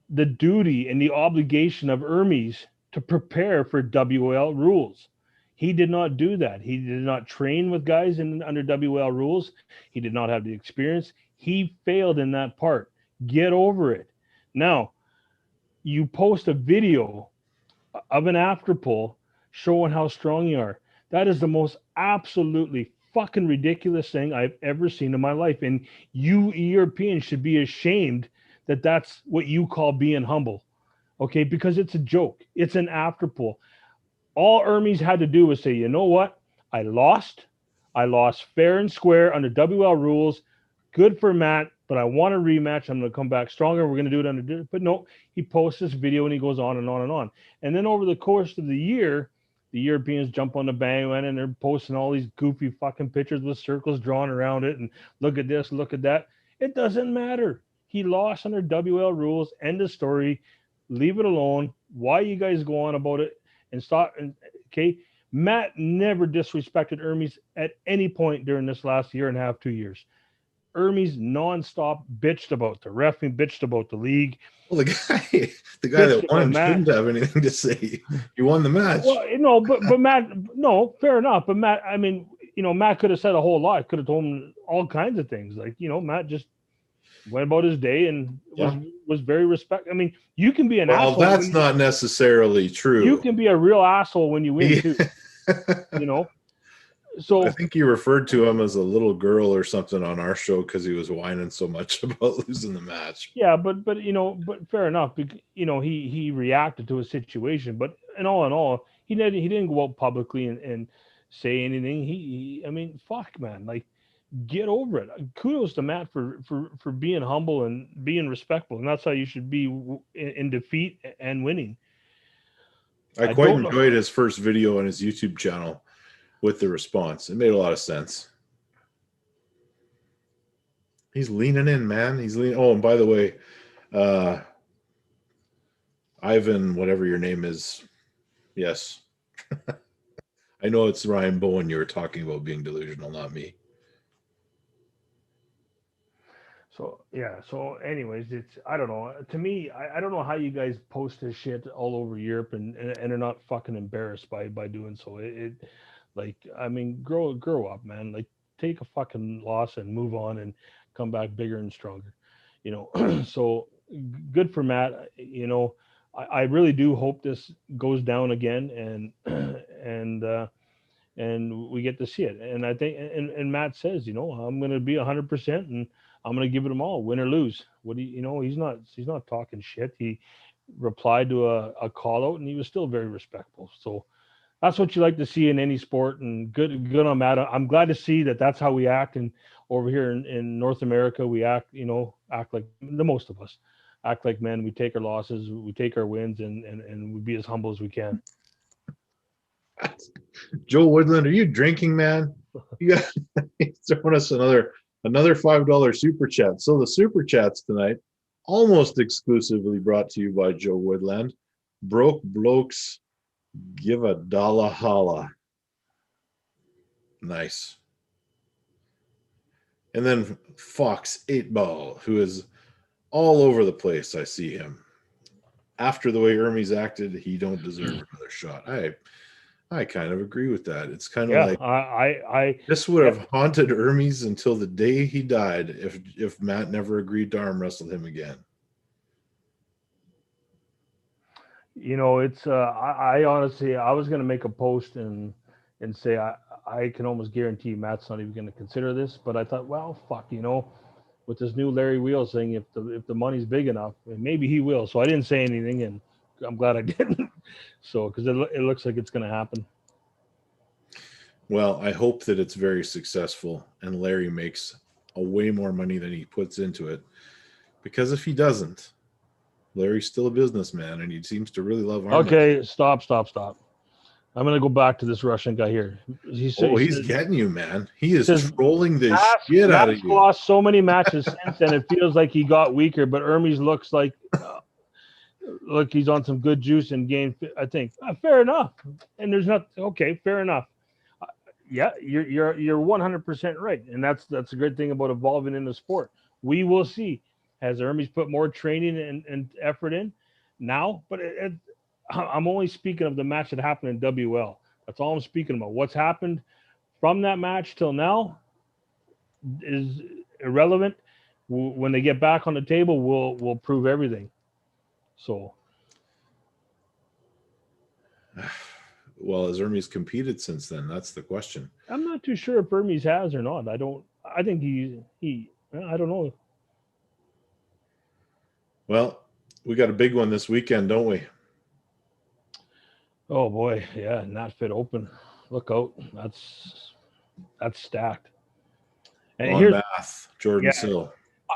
the duty and the obligation of Hermes to prepare for WL rules. He did not do that. He did not train with guys under WL rules. He did not have the experience. He failed in that part. Get over it. Now, you post a video of an after pull showing how strong you are. That is the most absolutely fucking ridiculous thing I've ever seen in my life. And you Europeans should be ashamed that that's what you call being humble. Okay? Because it's a joke. It's an after pull. All Hermes had to do was say, you know what? I lost fair and square under WL rules. Good for Matt, but I want a rematch. I'm going to come back stronger. We're going to do it under. But no, he posts this video and he goes on and on and on. And then over the course of the year, the Europeans jump on the bandwagon and they're posting all these goofy fucking pictures with circles drawn around it. And look at this, look at that. It doesn't matter. He lost under WL rules. End of story. Leave it alone. Why you guys go on about it and stop? And okay, Matt never disrespected Hermes at any point during this last year and a half, 2 years. Hermes nonstop bitched about the referee, bitched about the league. Well, the guy that won shouldn't have anything to say. He won the match. Well, but Matt, no, fair enough. But Matt, I mean, Matt could have said a whole lot. Could have told him all kinds of things. Like, Matt just went about his day and was very respectful. I mean, you can be an asshole. Well, that's not necessarily true. You can be a real asshole when you win too. So I think you referred to him as a little girl or something on our show because he was whining so much about losing the match. Yeah, but fair enough. He reacted to a situation, but in all, he didn't go out publicly and say anything. I mean, fuck, man, like, get over it. Kudos to Matt for being humble and being respectful, and that's how you should be in defeat and winning. I quite enjoyed his first video on his YouTube channel with the response. It made a lot of sense. He's leaning in, man. He's leaning. Oh, and by the way, Ivan, whatever your name is, yes. I know it's Ryan Bowen you were talking about being delusional, not me. So, yeah. So, anyways, I don't know. To me, I don't know how you guys post this shit all over Europe and are not fucking embarrassed by doing so. Like, I mean, grow up, man. Like, take a fucking loss and move on and come back bigger and stronger. So good for Matt. I really do hope this goes down again and we get to see it. And I think, and Matt says, I'm going to be 100% and I'm going to give it them all, win or lose. He's not talking shit. He replied to a call out and he was still very respectful. So that's what you like to see in any sport, and good on Matt. I'm glad to see that that's how we act. And over here in North America, we act like the most of us act like men. We take our losses, we take our wins, and we be as humble as we can. Joe Woodland, are you drinking, man? You got throwing us another $5 super chat. So the super chats tonight, almost exclusively brought to you by Joe Woodland. Broke blokes give a dollar holla. Nice. And then Fox 8-Ball, who is all over the place. I see him. After the way Hermes acted, he don't deserve another shot. I kind of agree with that. It's kind of like I this would have haunted Hermes until the day he died if Matt never agreed to arm wrestle him again. It's I honestly, I was going to make a post and say I can almost guarantee Matt's not even going to consider this, but I thought, well, fuck, with this new Larry Wheels thing, if the money's big enough, maybe he will. So I didn't say anything, and I'm glad I didn't. So because it looks like it's going to happen. Well, I hope that it's very successful and Larry makes a way more money than he puts into it, because if he doesn't, Larry's still a businessman, and he seems to really love arm wrestling. Stop. I'm going to go back to this Russian guy here. He's getting you, man. He is trolling the shit out of you. He's lost so many matches since, and it feels like he got weaker, but Hermes looks like he's on some good juice and gained, I think. Fair enough. And there's not, okay, fair enough. Yeah, you're 100% right. And that's a great thing about evolving in the sport. We will see. Has Hermes put more training and effort in now? But I'm only speaking of the match that happened in WL. That's all I'm speaking about. What's happened from that match till now is irrelevant. When they get back on the table, we'll prove everything. So, well, has Hermes competed since then? That's the question. I'm not too sure if Hermes has or not. I think he I don't know. Well, we got a big one this weekend, don't we? Oh boy, yeah, Not Fit Open. Look out. That's stacked. And here's Bath, Jordan Sill.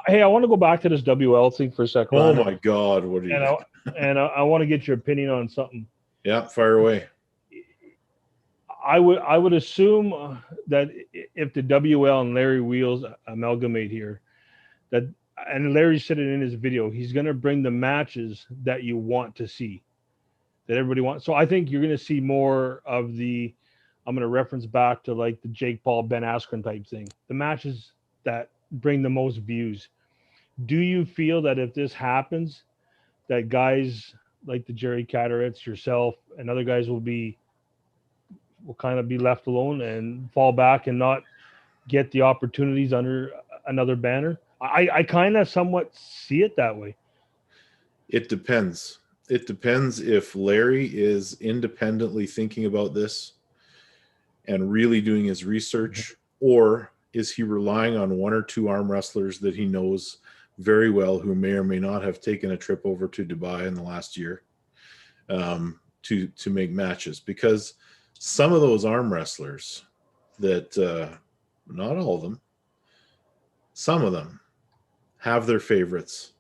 Hey, I want to go back to this WL thing for a second. Oh my God, what are you? I want to get your opinion on something. Yeah, fire away. I would assume that if the WL and Larry Wheels amalgamate here, that and Larry said it in his video, he's going to bring the matches that you want to see, that everybody wants. So I think you're going to see more of the, I'm going to reference back to like the Jake Paul, Ben Askren type thing, the matches that bring the most views. Do you feel that if this happens, that guys like the Jerry Catteretts, yourself, and other guys will kind of be left alone and fall back and not get the opportunities under another banner? I kind of somewhat see it that way. It depends. It depends if Larry is independently thinking about this and really doing his research, or is he relying on one or two arm wrestlers that he knows very well who may or may not have taken a trip over to Dubai in the last year to make matches? Because some of those arm wrestlers that, not all of them, some of them have their favorites,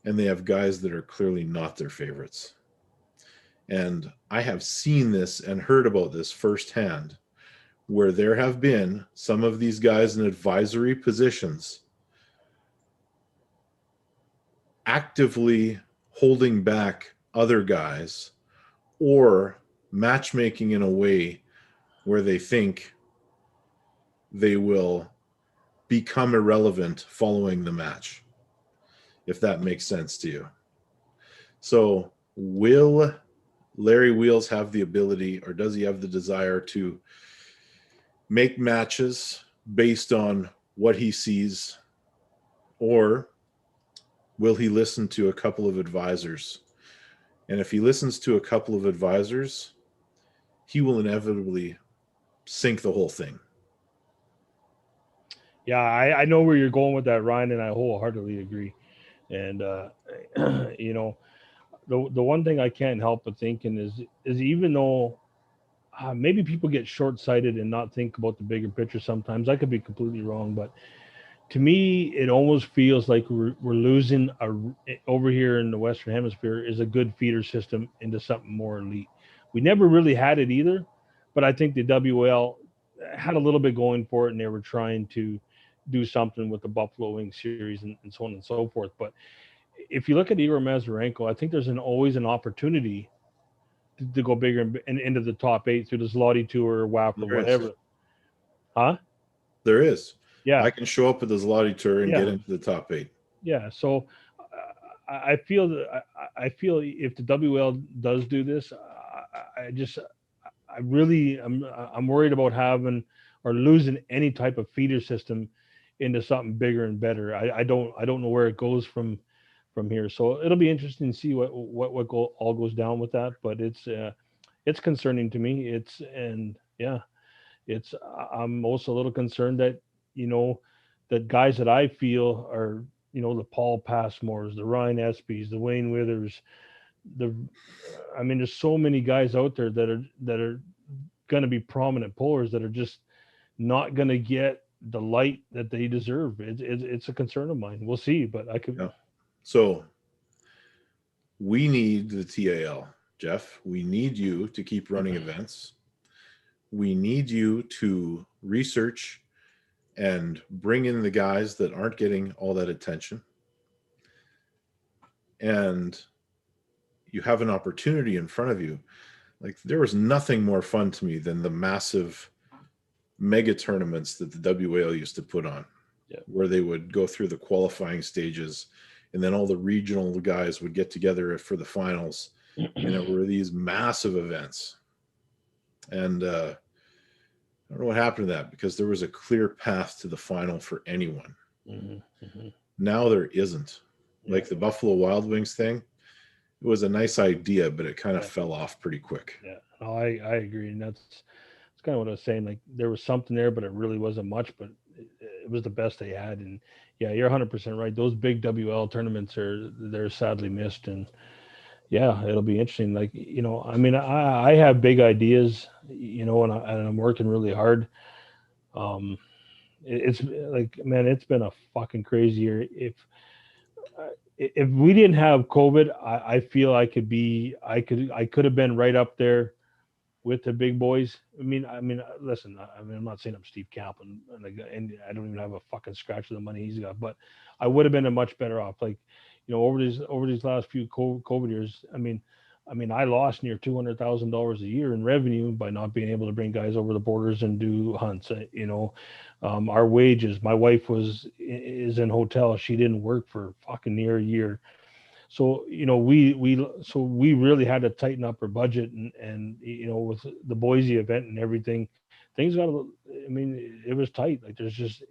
and they have guys that are clearly not their favorites. And I have seen this and heard about this firsthand, where there have been some of these guys in advisory positions actively holding back other guys or matchmaking in a way where they think they will become irrelevant following the match, if that makes sense to you. So will Larry Wheels have the ability, or does he have the desire to make matches based on what he sees, or will he listen to a couple of advisors? And if he listens to a couple of advisors, he will inevitably sink the whole thing. Yeah, I know where you're going with that, Ryan, and I wholeheartedly agree. And you know, the one thing I can't help but thinking is even though maybe people get short-sighted and not think about the bigger picture sometimes, I could be completely wrong, but to me, it almost feels like we're losing over here in the Western Hemisphere is a good feeder system into something more elite. We never really had it either, but I think the WAL had a little bit going for it, and they were trying to do something with the Buffalo Wings series and so on and so forth. But if you look at Igor Mazurenko, I think there's always an opportunity to go bigger and into the top 8 through the Zloty Tour or WAP or whatever. Huh? There is. Yeah. I can show up at the Zloty Tour and get into the top 8. Yeah. So I feel that I feel if the WL does do this, I'm worried about having or losing any type of feeder system into something bigger and better. I don't know where it goes from here. So it'll be interesting to see what all goes down with that. But it's concerning to me. I'm also a little concerned that, that guys that I feel are, the Paul Passmores, the Ryan Espies, the Wayne Withers, there's so many guys out there that are going to be prominent pullers that are just not going to get the light that they deserve. It's a concern of mine. We'll see, but I could. Yeah. So we need the TAL, Jeff. We need you to keep running events. We need you to research and bring in the guys that aren't getting all that attention. And you have an opportunity in front of you. Like, there was nothing more fun to me than the massive mega tournaments that the WAL used to put on, where they would go through the qualifying stages, and then all the regional guys would get together for the finals. And it were these massive events. And I don't know what happened to that, because there was a clear path to the final for anyone. Now there isn't. Like the Buffalo Wild Wings thing, it was a nice idea, but it kind of fell off pretty quick. Yeah, no, I agree. And that's kind of what I was saying. Like, there was something there, but it really wasn't much, but it was the best they had. And yeah, you're 100% right. Those big WL tournaments they're sadly missed. And yeah, it'll be interesting. Like, I have big ideas, and I'm working really hard. It's like, man, it's been a fucking crazy year. If we didn't have COVID, I feel I could have been right up there with the big boys. Listen, I'm not saying I'm Steve Camp and I don't even have a fucking scratch of the money he's got, but I would have been a much better off. Like, over these last few COVID years, I mean, I lost near $200,000 a year in revenue by not being able to bring guys over the borders and do hunts. Our wages. My wife is in hotel. She didn't work for fucking near a year. So we really had to tighten up our budget, and with the Boise event and everything, things got it was tight. Like there's just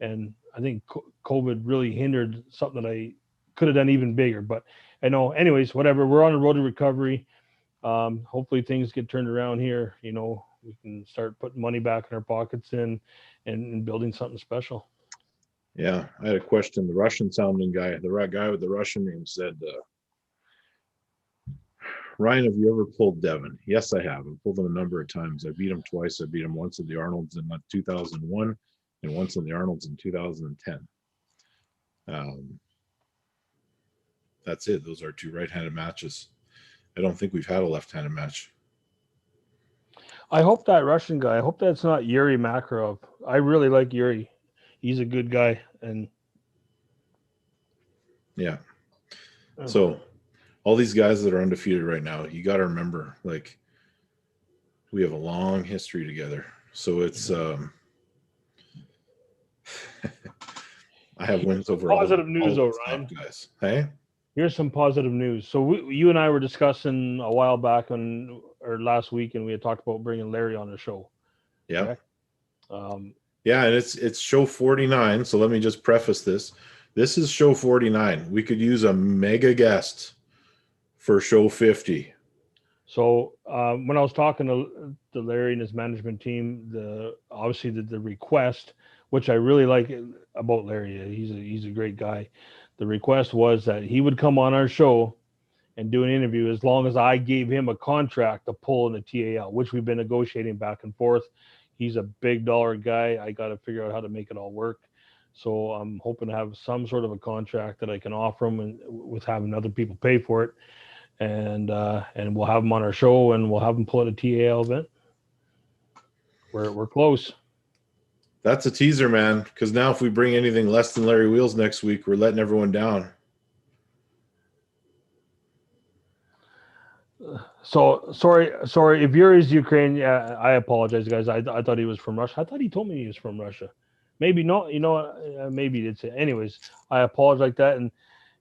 and I think COVID really hindered something that I could have done even bigger. But I know, anyways, whatever. We're on the road to recovery. Hopefully things get turned around here. We can start putting money back in our pockets and building something special. Yeah, I had a question. The Russian sounding guy, the guy with the Russian name said, Ryan, have you ever pulled Devon? Yes, I have. I've pulled him a number of times. I beat him twice. I beat him once at the Arnold's in 2001 and once in the Arnold's in 2010. That's it. Those are 2 right-handed matches. I don't think we've had a left-handed match. I hope that Russian guy, I hope that's not Yuri Makarov. I really like Yuri. He's a good guy. And yeah. So all these guys that are undefeated right now, you got to remember, like, we have a long history together. So it's I have wins over positive news though, Ryan. Guys. Hey? Here's some positive news. So you and I were discussing a while back or last week, and we had talked about bringing Larry on the show. Yeah. Okay? Yeah, and it's show 49. So let me just preface this. This is show 49. We could use a mega guest for show 50. So when I was talking to Larry and his management team, obviously the request, which I really like about Larry, he's a great guy. The request was that he would come on our show and do an interview as long as I gave him a contract to pull in the TAL, which we've been negotiating back and forth. He's a big dollar guy. I got to figure out how to make it all work. So I'm hoping to have some sort of a contract that I can offer him, and with having other people pay for it. And we'll have him on our show, and we'll have him pull at a TAL event. We're close. That's a teaser, man, because now if we bring anything less than Larry Wheels next week, we're letting everyone down. So sorry if Yuri's Ukraine. Yeah, I apologize, guys. I thought he was from Russia. I thought he told me he was from Russia. Maybe not. Maybe it's it. Anyways, I apologize like that.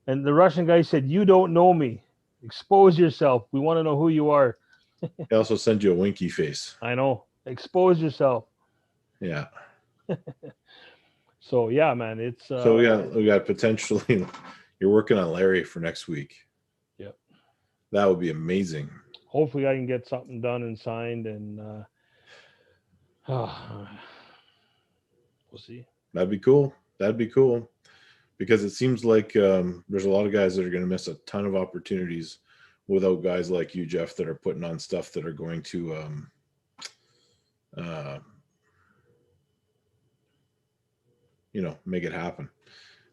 And the Russian guy said, "You don't know me. Expose yourself. We want to know who you are." He also sent you a winky face. I know. Expose yourself. Yeah. So yeah, man, it's so we got potentially. You're working on Larry for next week. Yep. That would be amazing. Hopefully I can get something done and signed, and we'll see. That'd be cool. Because it seems like there's a lot of guys that are going to miss a ton of opportunities without guys like you, Jeff, that are putting on stuff that are going to make it happen.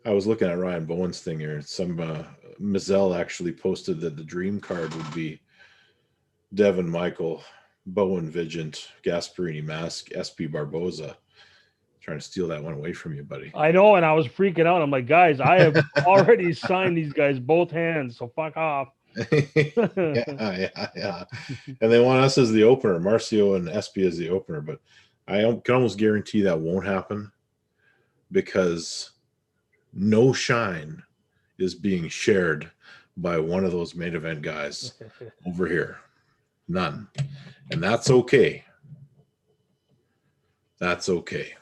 I was looking at Ryan Bowen's thing here. Some Mizell actually posted that the dream card would be Devon, Michael, Bowen, Vigent, Gasparini, Mask, SP Barboza. Trying to steal that one away from you, buddy. I know, and I was freaking out. I'm like, guys, I have already signed these guys both hands, so fuck off. yeah. And they want us as the opener, Marcio and SP as the opener, but I can almost guarantee that won't happen because no shine is being shared by one of those main event guys over here. None. And that's okay. That's okay.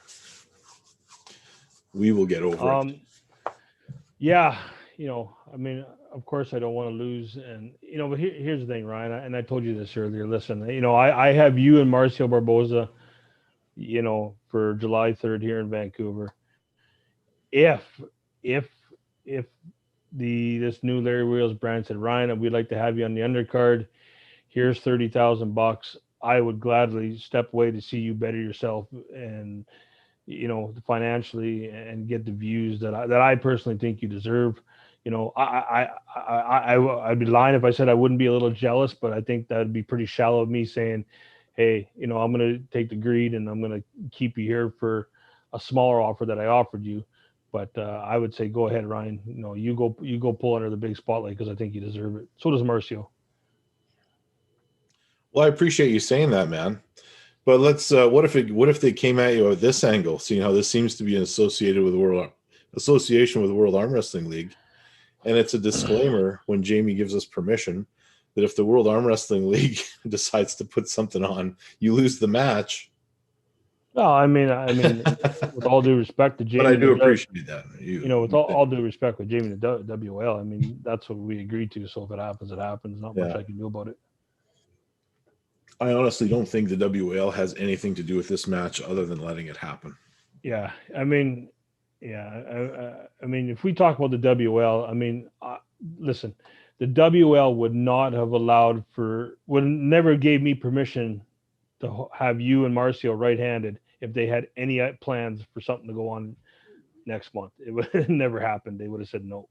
We will get over it. Yeah, of course I don't want to lose. And, but here's the thing, Ryan, and I told you this earlier. Listen, I have you and Marcio Barboza, for July 3rd here in Vancouver. If this new Larry Wheels brand said, Ryan, we'd like to have you on the undercard. Here's $30,000. I would gladly step away to see you better yourself and, financially, and get the views that I personally think you deserve. I'd be lying if I said I wouldn't be a little jealous, but I think that'd be pretty shallow of me saying, hey, I'm going to take the greed and I'm going to keep you here for a smaller offer that I offered you. But I would say go ahead, Ryan. You go pull under the big spotlight because I think you deserve it. So does Marcio. Well, I appreciate you saying that, man. But let's. What if they came at you at this angle, seeing how this seems to be associated with association with the World Arm Wrestling League, and it's a disclaimer when Jamie gives us permission that if the World Arm Wrestling League decides to put something on, you lose the match. No, I mean, with all due respect to Jamie, but I do appreciate that. With all due respect with Jamie to WAL, I mean, that's what we agreed to. So if it happens, it happens. Not much I can do about it. I honestly don't think the WAL has anything to do with this match other than letting it happen. Yeah, I mean, if we talk about the WAL, I mean, listen, the WAL would not have would never gave me permission to have you and Marcio right-handed if they had any plans for something to go on next month. It would have never happened. They would have said, no,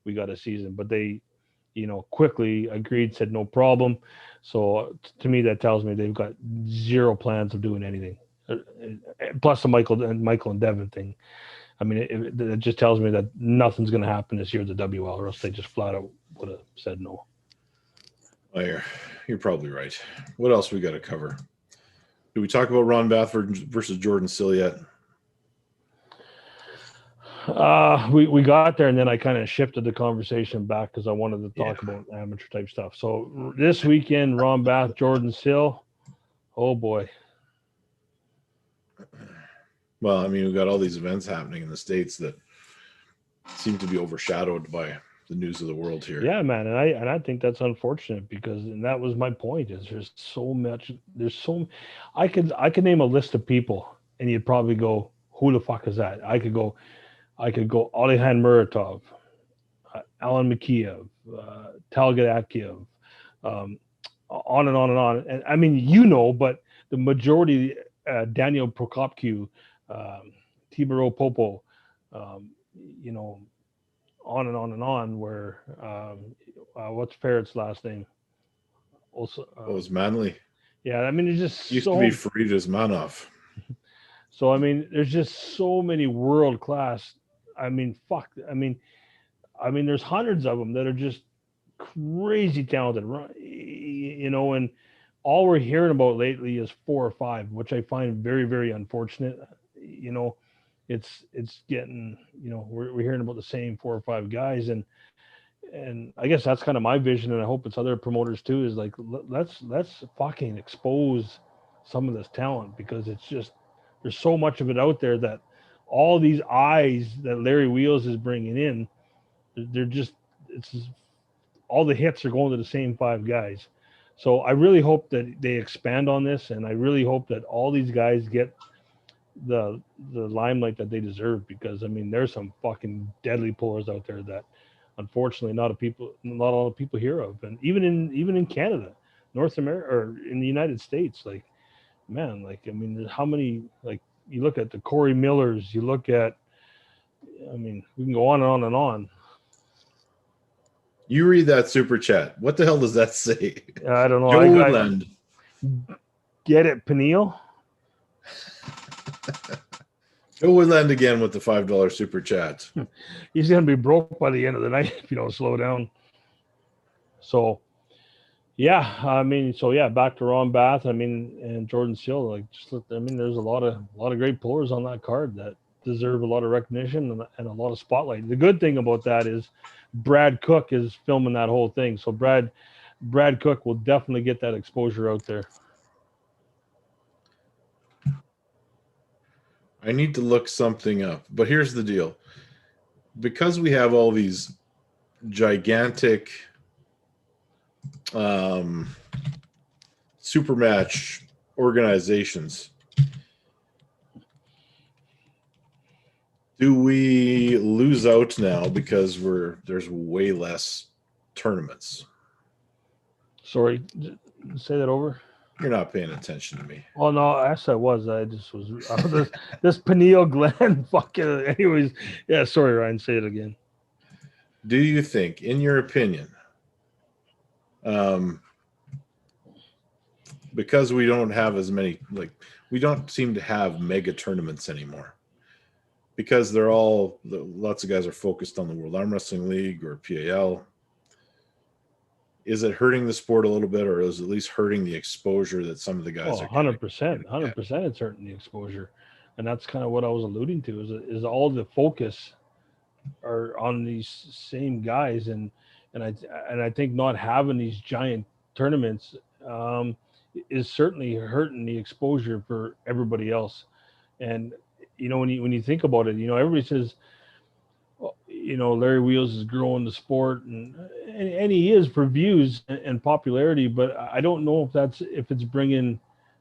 we got a season. But they, quickly agreed, said no problem. So to me, that tells me they've got zero plans of doing anything. Plus the Michael and Devon thing. I mean, it just tells me that nothing's going to happen this year at the WL, or else they just flat out would have said no. Well, you're probably right. What else we got to cover? Do we talk about Ron Bathford versus Jordan Sill yet? We got there, and then I kind of shifted the conversation back because I wanted to talk about amateur type stuff. So this weekend, Ron Bath, Jordan Sill. Oh boy. Well, I mean, we've got all these events happening in the States that seem to be overshadowed by the news of the world here. Yeah, man, and I think that's unfortunate because, and that was my point, is I could name a list of people and you'd probably go, who the fuck is that? I could go Alihan Muratov, Alan Mikiev, Talgat Akiev, on and on and on. And I mean, but the majority, Daniel Prokopkiw, Tibero Popo, on and on and on, where what's Parrott's last name? Also, it was Manley. Yeah, I mean, it's just used to be Farid Usmanov. So I mean, there's just so many world class. I mean, there's hundreds of them that are just crazy talented, and all we're hearing about lately is 4 or 5, which I find very, very unfortunate. It's getting, we're hearing about the same 4 or 5 guys, and I guess that's kind of my vision, and I hope it's other promoters too, is like, let's fucking expose some of this talent, because it's just, there's so much of it out there that all these eyes that Larry Wheels is bringing in, all the hits are going to the same 5 guys. So I really hope that they expand on this, and I really hope that all these guys get the limelight that they deserve, because I mean, there's some fucking deadly pullers out there that unfortunately not all the people hear of, and even in Canada, North America, or in the United States, like, man, like, I mean, how many, like, you look at the Corey Millers, you look at, I mean, we can go on and on and on. You read that super chat. What the hell does that say? I don't know. Joe Woodland. Get it, Peniel? Joe Woodland again with the $5 super chat. He's going to be broke by the end of the night if you don't slow down. So, yeah, I mean, back to Ron Bath, I mean, and Jordan Sill. Like, there's a lot of great pullers on that card that deserve a lot of recognition and a lot of spotlight. The good thing about that is Brad Cook is filming that whole thing, so Brad Cook will definitely get that exposure out there. I need to look something up, but here's the deal. Because we have all these gigantic super match organizations, do we lose out now because there's way less tournaments? Sorry, say that over. You're not paying attention to me. Oh no, yes, I was. I just was this Peniel Glenn fucking. Anyways, yeah. Sorry, Ryan. Say it again. Do you think, in your opinion, because we don't have as many, like, we don't seem to have mega tournaments anymore, because lots of guys are focused on the World Arm Wrestling League or PAL. Is it hurting the sport a little bit, or is it at least hurting the exposure that some of the guys are 100%, 100% it's hurting the exposure. And that's kind of what I was alluding to is all the focus are on these same guys. And I think not having these giant tournaments is certainly hurting the exposure for everybody else. And, when you think about it, everybody says, Larry Wheels is growing the sport, and he is for views and popularity, but I don't know if it's bringing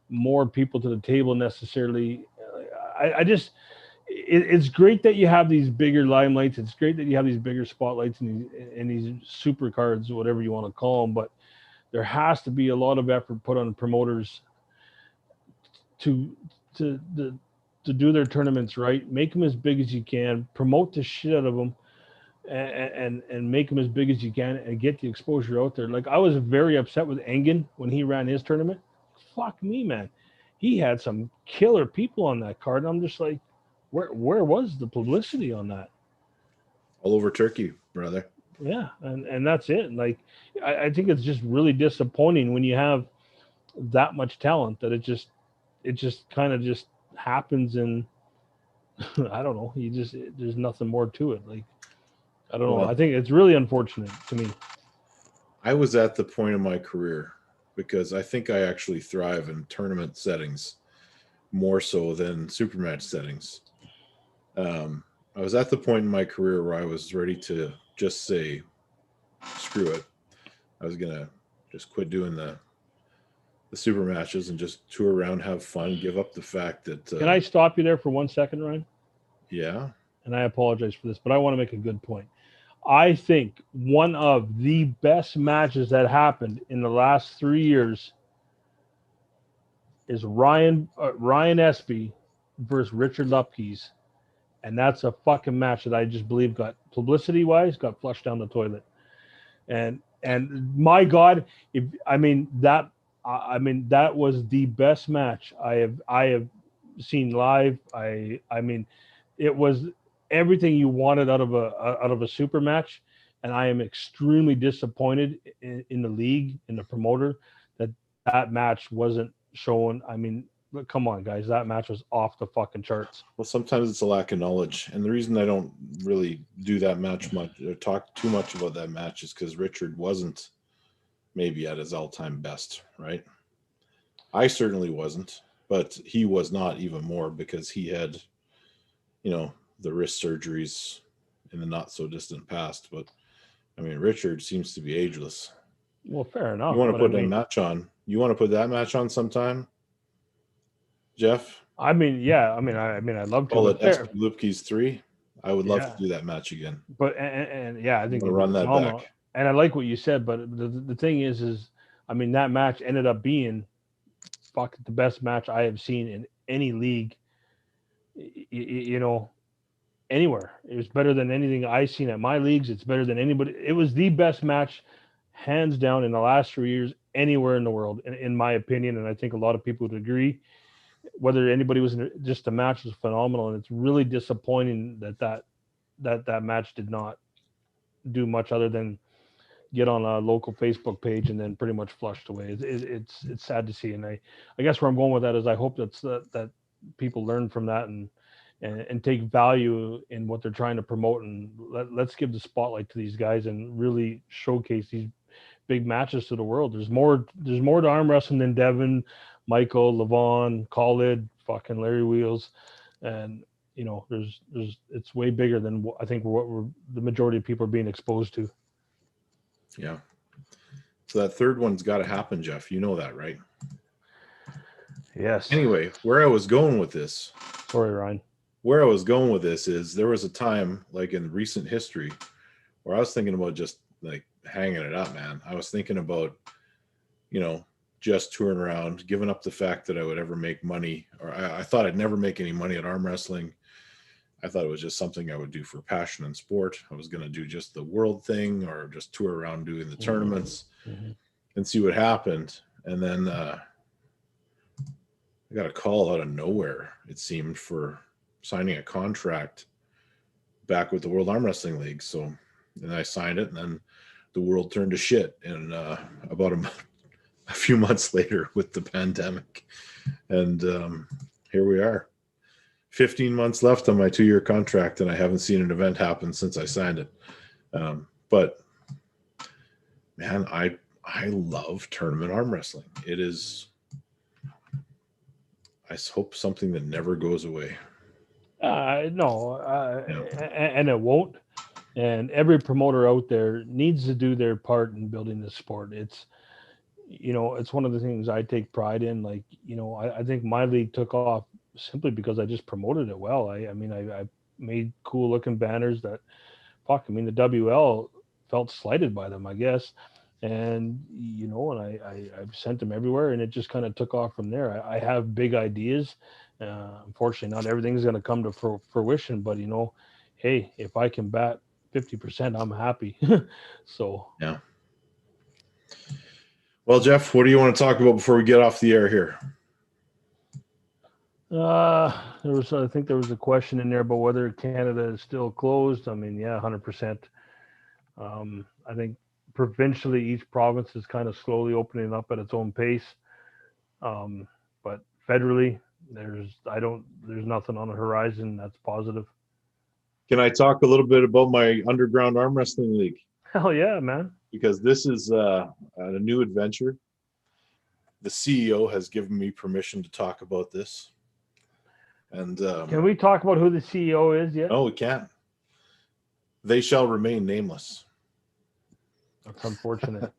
more people to the table necessarily. It's great that you have these bigger limelights. It's great that you have these bigger spotlights and these super cards, whatever you want to call them, but there has to be a lot of effort put on promoters to do their tournaments right, make them as big as you can, promote the shit out of them, and make them as big as you can and get the exposure out there. Like, I was very upset with Engin when he ran his tournament. Fuck me, man. He had some killer people on that card. And I'm just like, where was the publicity on that? All over Turkey, brother. Yeah, and that's it. Like, I think it's just really disappointing when you have that much talent that it just kind of just happens, and I don't know. There's nothing more to it. Like, I don't know. I think it's really unfortunate to me. I was at the point in my career, because I think I actually thrive in tournament settings more so than supermatch settings. I was at the point in my career where I was ready to just say, screw it. I was going to just quit doing the super matches and just tour around, have fun, give up the fact that... Can I stop you there for 1 second, Ryan? Yeah. And I apologize for this, but I want to make a good point. I think one of the best matches that happened in the last 3 years is Ryan Espy versus Richard Lupke's. And that's a fucking match that I just believe got publicity-wise, got flushed down the toilet. And my God, that was the best match I have seen live. I mean, it was everything you wanted out of a super match, and I am extremely disappointed in the league, in the promoter, that match wasn't shown. I mean, come on, guys, that match was off the fucking charts. Well, sometimes it's a lack of knowledge, and the reason I don't really do that match much or talk too much about that match is because Richard wasn't maybe at his all-time best, right? I certainly wasn't, but he was not even more, because he had, the wrist surgeries in the not so distant past. But I mean, Richard seems to be ageless. Well, fair enough. You want to put a match on? You want to put that match on sometime, Jeff? I mean, yeah. I mean, I'd love to. Call it SP Lupke's 3. I would love to do that match again. But and yeah, I think we'll run that back. And I like what you said, but the thing is, I mean, that match ended up being the best match I have seen in any league. Anywhere. It was better than anything I've seen at my leagues. It's better than anybody. It was the best match, hands down, in the last 3 years, anywhere in the world, in my opinion. And I think a lot of people would agree. Whether anybody was just the match was phenomenal, and it's really disappointing that match did not do much other than get on a local Facebook page and then pretty much flushed away. It's sad to see, and I guess where I'm going with that is I hope that people learn from that and take value in what they're trying to promote, and let's give the spotlight to these guys and really showcase these big matches to the world. There's more to arm wrestling than Devon, Michael, Levon, Khalid, fucking Larry Wheels, and there's it's way bigger than I think what the majority of people are being exposed to. Yeah. So that third one's got to happen, Jeff. You know that, right? Yes. Anyway, where I was going with this. Sorry, Ryan. Where I was going with this is there was a time, like in recent history, where I was thinking about just like hanging it up, man. I was thinking about, just touring around, giving up the fact that I would ever make money, or I thought I'd never make any money at arm wrestling. I thought it was just something I would do for passion and sport. I was going to do just the world thing or just tour around doing the tournaments and see what happened. And then I got a call out of nowhere, it seemed, for signing a contract back with the World Arm Wrestling League. So, and I signed it, and then the world turned to shit. And about a few months later with the pandemic, and here we are. 15 months left on my 2-year contract, and I haven't seen an event happen since I signed it. But man, I love tournament arm wrestling. It is, I hope, something that never goes away. No, and it won't. And every promoter out there needs to do their part in building the sport. It's, it's one of the things I take pride in. Like, I think my league took off simply because I just promoted it well. I made cool looking banners that, the WL felt slighted by them, I guess. And, and I've sent them everywhere, and it just kind of took off from there. I have big ideas. Unfortunately, not everything's going to come to fruition, but, hey, if I can bat 50%, I'm happy. So, yeah. Well, Jeff, what do you want to talk about before we get off the air here? I think there was a question in there about whether Canada is still closed. Yeah, 100%. I think provincially, each province is kind of slowly opening up at its own pace. But federally, there's nothing on the horizon that's positive. Can I talk a little bit about my underground arm wrestling league? Hell yeah, man. Because this is a new adventure. The CEO has given me permission to talk about this. And can we talk about who the CEO is yet? No, we can't. They shall remain nameless. That's unfortunate.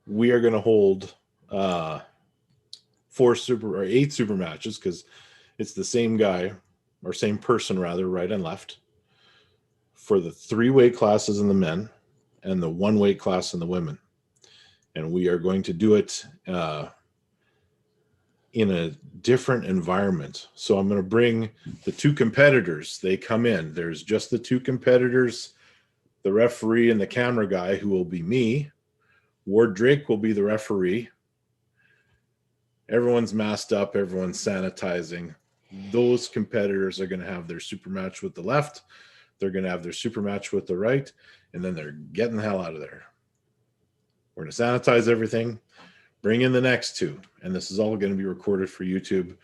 We are going to hold 8 super matches, because it's the same guy, or same person rather, right and left, for the 3 weight classes in the men and the 1 weight class in the women. And we are going to do it in a different environment. So I'm going to bring the 2 competitors. They come in. There's just the 2 competitors, the referee and the camera guy, who will be me. Ward Drake will be the referee. Everyone's masked up. Everyone's sanitizing. Those competitors are going to have their super match with the left. They're going to have their super match with the right. And then they're getting the hell out of there. We're going to sanitize everything, bring in the next 2. And this is all going to be recorded for YouTube.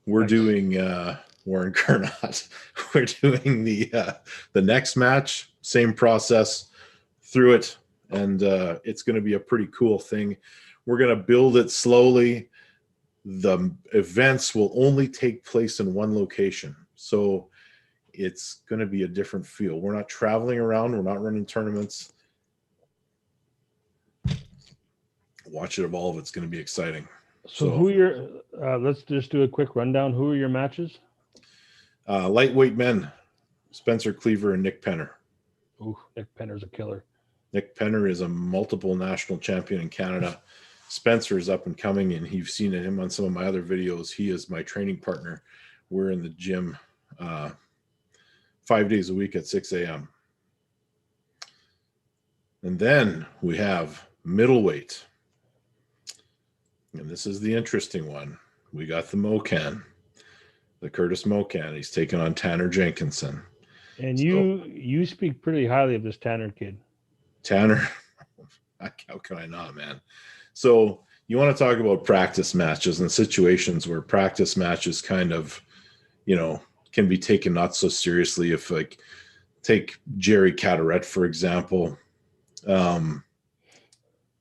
We're doing Warren Koerner. We're doing the next match, same process through it. And it's going to be a pretty cool thing. We're going to build it slowly. The events will only take place in one location. So it's going to be a different feel. We're not traveling around. We're not running tournaments. Watch it evolve. It's going to be exciting. So who are your, let's just do a quick rundown. Who are your matches? Lightweight men, Spencer Cleaver and Nick Penner. Ooh, Nick Penner's a killer. Nick Penner is a multiple national champion in Canada. Spencer is up and coming, and you've seen him on some of my other videos. He is my training partner. We're in the gym 5 days a week at 6 a.m. And then we have middleweight. And this is the interesting one. We got the Mocan, the Curtis Mocan. He's taking on Tanner Jenkinson. And you speak pretty highly of this Tanner kid. Tanner, how can I not, man? So you want to talk about practice matches and situations where practice matches kind of, can be taken not so seriously. If, like, take Jerry Carteret, for example.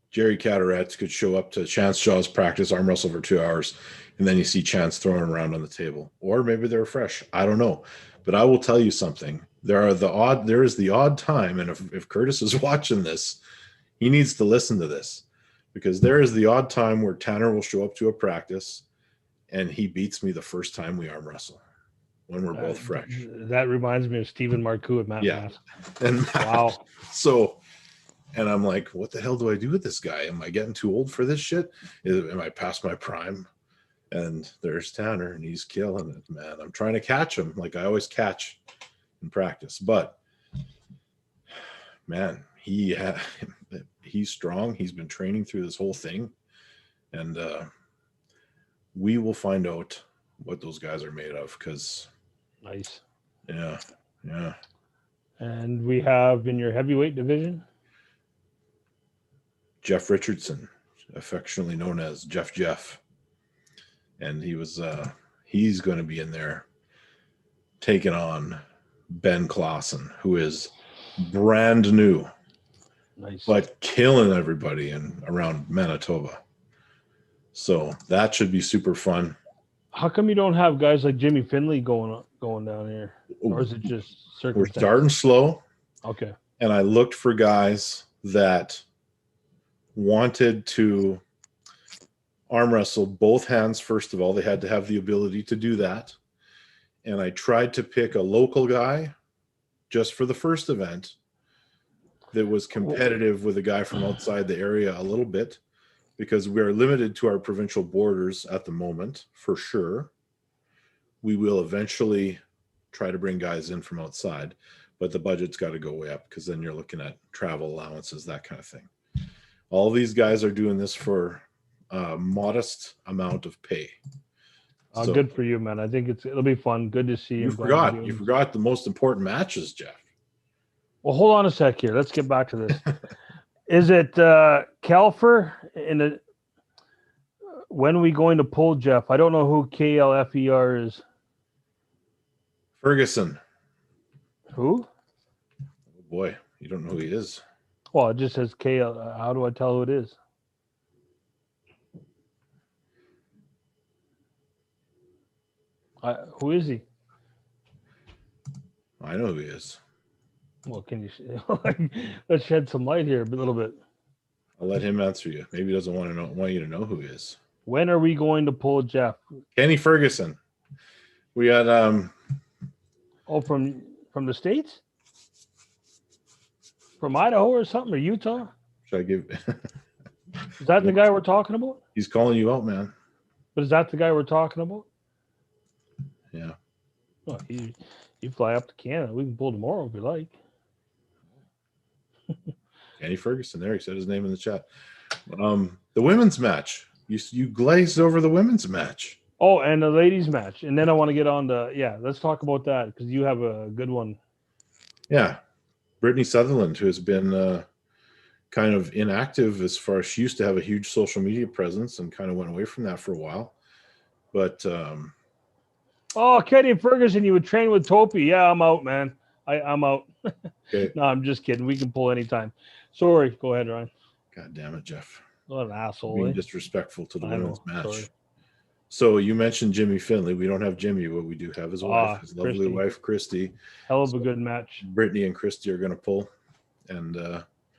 Jerry Carteret could show up to Chance Shaw's practice, arm wrestle for 2 hours, and then you see Chance throwing around on the table. Or maybe they're fresh. I don't know. But I will tell you something. There is the odd time, and if Curtis is watching this, he needs to listen to this, because there is the odd time where Tanner will show up to a practice and he beats me the first time we arm wrestle when we're both fresh. That reminds me of Stephen Marcoux at Matt. Yeah. And wow. So, and I'm like, what the hell do I do with this guy? Am I getting too old for this shit? Am I past my prime? And there's Tanner, and he's killing it, man. I'm trying to catch him like I always catch in practice. But, man, he's strong. He's been training through this whole thing. And we will find out what those guys are made of, because nice. Yeah. Yeah. And we have in your heavyweight division, Jeff Richardson, affectionately known as Jeff. And he's going to be in there taking on Ben Clausen, who is brand new, nice, but killing everybody around Manitoba. So that should be super fun. How come you don't have guys like Jimmy Finley going down here, or is it just circumstances? We're starting slow. Okay. And I looked for guys that wanted to arm wrestle both hands. First of all, they had to have the ability to do that. And I tried to pick a local guy just for the first event that was competitive with a guy from outside the area a little bit, because we are limited to our provincial borders at the moment, for sure. We will eventually try to bring guys in from outside, but the budget's got to go way up, because then you're looking at travel allowances, that kind of thing. All these guys are doing this for a modest amount of pay. So, good for you, man. I think it'll be fun. Good to see you. You forgot the most important matches, Jeff. Well, hold on a sec here. Let's get back to this. Is it Kelfer when are we going to pull Jeff? I don't know who KLFER is. Ferguson. Who? Oh boy, you don't know who he is. Well, it just says KL. How do I tell who it is? Who is he? I know who he is. Well, can you let's shed some light here a little bit? I'll let him answer you. Maybe he doesn't want you to know who he is. When are we going to pull Jeff? Kenny Ferguson. We had from the States? From Idaho or something, or Utah? Should I give Is that the guy we're talking about? He's calling you out, man. But is that the guy we're talking about? Yeah. Oh, you fly up to Canada. We can pull tomorrow if you like. Kenny Ferguson. There, he said his name in the chat. The women's match. You glazed over the women's match. Oh, and the ladies' match. And then I want to get on let's talk about that, because you have a good one. Yeah. Brittany Sutherland, who has been kind of inactive as far as she used to have a huge social media presence and kind of went away from that for a while. But Kenny Ferguson, you would train with Topi. Yeah, I'm out, man. I'm out. Okay. No, I'm just kidding. We can pull anytime. Sorry. Go ahead, Ryan. God damn it, Jeff. What an asshole. Being disrespectful to the women's match. Sorry. So you mentioned Jimmy Finley. We don't have Jimmy, but we do have his wife, his lovely wife, Christy. Hell of a good match. Brittany and Christy are going to pull, and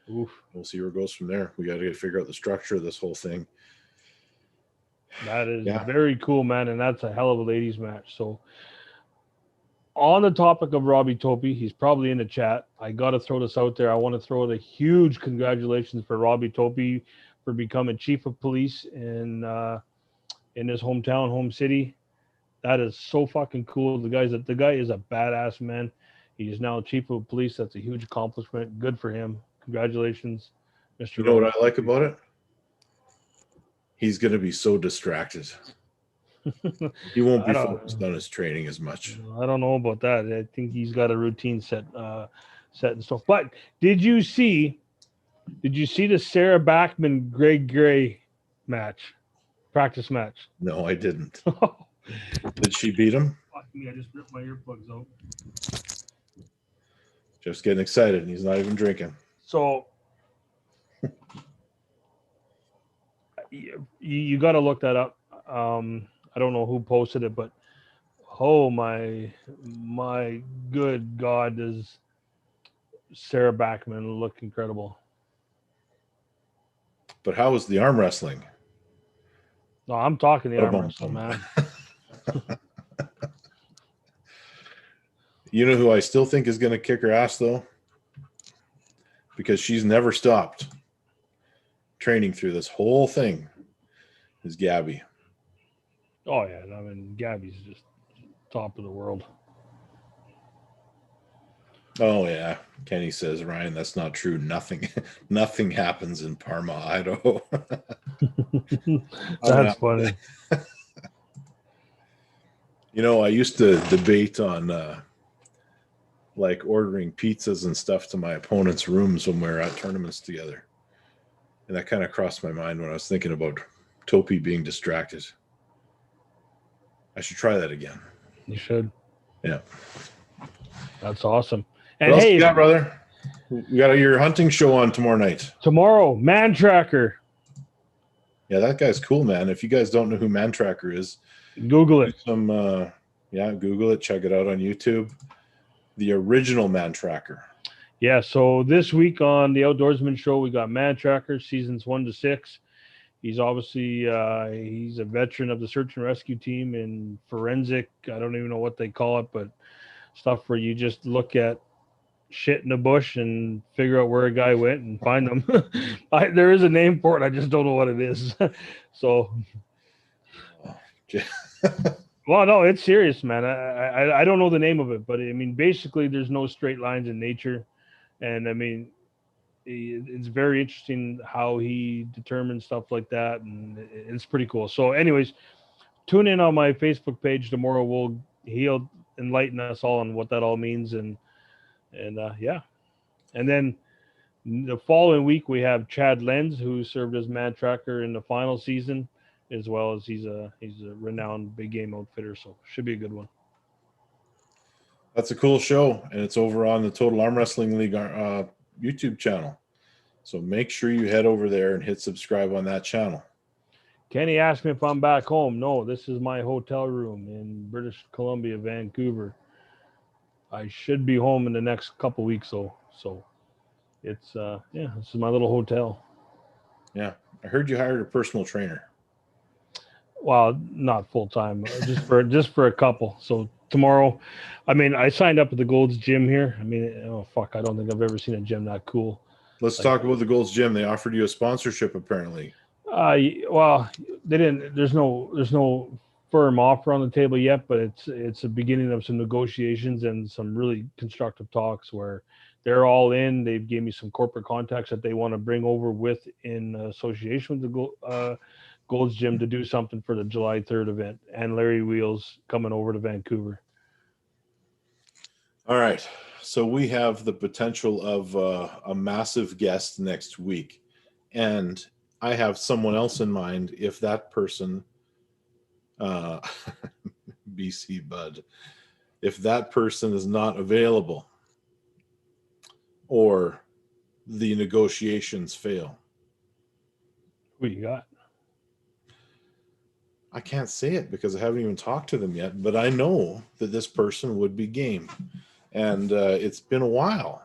we'll see where it goes from there. We got to figure out the structure of this whole thing. That is very cool, man, and that's a hell of a ladies match. So on the topic of Robbie Topi, he's probably in the chat. I got to throw this out there. I want to throw out a huge congratulations for Robbie Topi for becoming chief of police in his hometown, home city. That is so fucking cool. The guy is a badass, man. He is now chief of police. That's a huge accomplishment. Good for him. Congratulations, Mr. You know what I like about it? He's going to be so distracted. He won't be focused on his training as much. I don't know about that. I think he's got a routine set and stuff. But did you see the Sarah Backman Greg Gray practice match? No, I didn't. Did she beat him? Fuck me, I just ripped my earplugs out. Jeff's getting excited and he's not even drinking. So you got to look that up. I don't know who posted it, but oh my good God, does Sarah Backman look incredible? But how was the arm wrestling? No, I'm talking the arm wrestling, man. You know who I still think is going to kick her ass, though? Because she's never stopped training through this whole thing, is Gabby. Oh, yeah. I mean, Gabby's just top of the world. Oh, yeah. Kenny says, Ryan, that's not true. Nothing happens in Parma, Idaho. That's funny. You know, I used to debate on like ordering pizzas and stuff to my opponent's rooms when we were at tournaments together. And that kind of crossed my mind when I was thinking about Topi being distracted. I should try that again. You should. Yeah. That's awesome. And what else hey, you got, brother? We got your hunting show on tomorrow night. Tomorrow, Man Tracker. Yeah, that guy's cool, man. If you guys don't know who Man Tracker is, Google it. Google it. Check it out on YouTube. The original Man Tracker. Yeah, so this week on the Outdoorsman Show, we got Man Tracker, seasons 1 to 6. He's obviously he's a veteran of the search and rescue team in forensic. I don't even know what they call it, but stuff where you just look at shit in the bush and figure out where a guy went and find them. There is a name for it. I just don't know what it is. So, well, no, it's serious, man. I don't know the name of it, but I mean, basically, there's no straight lines in nature. And I mean, it's very interesting how he determines stuff like that, and it's pretty cool. So anyways, tune in on my Facebook page tomorrow. He'll enlighten us all on what that all means, and yeah. And then the following week we have Chad Lenz, who served as Man Tracker in the final season, as well as he's a renowned big game outfitter, so should be a good one. That's a cool show, and it's over on the Total Arm Wrestling League YouTube channel. So make sure you head over there and hit subscribe on that channel. Kenny asked me if I'm back home. No, this is my hotel room in British Columbia, Vancouver. I should be home in the next couple weeks, though. So it's this is my little hotel. Yeah, I heard you hired a personal trainer. Well, not full time, just for a couple. So tomorrow, I mean, I signed up at the Gold's Gym here. I mean, oh fuck, I don't think I've ever seen a gym that cool. Let's talk about the Gold's Gym. They offered you a sponsorship, apparently. Well, they didn't. There's no firm offer on the table yet, but it's a beginning of some negotiations and some really constructive talks where they're all in. They've gave me some corporate contacts that they want to bring over with in association with the Gold's Gym to do something for the July 3rd event, and Larry Wheels coming over to Vancouver. All right. So we have the potential of a massive guest next week. And I have someone else in mind if that person, BC Bud, if that person is not available or the negotiations fail. Who you got? I can't say it because I haven't even talked to them yet, but I know that this person would be game. And it's been a while.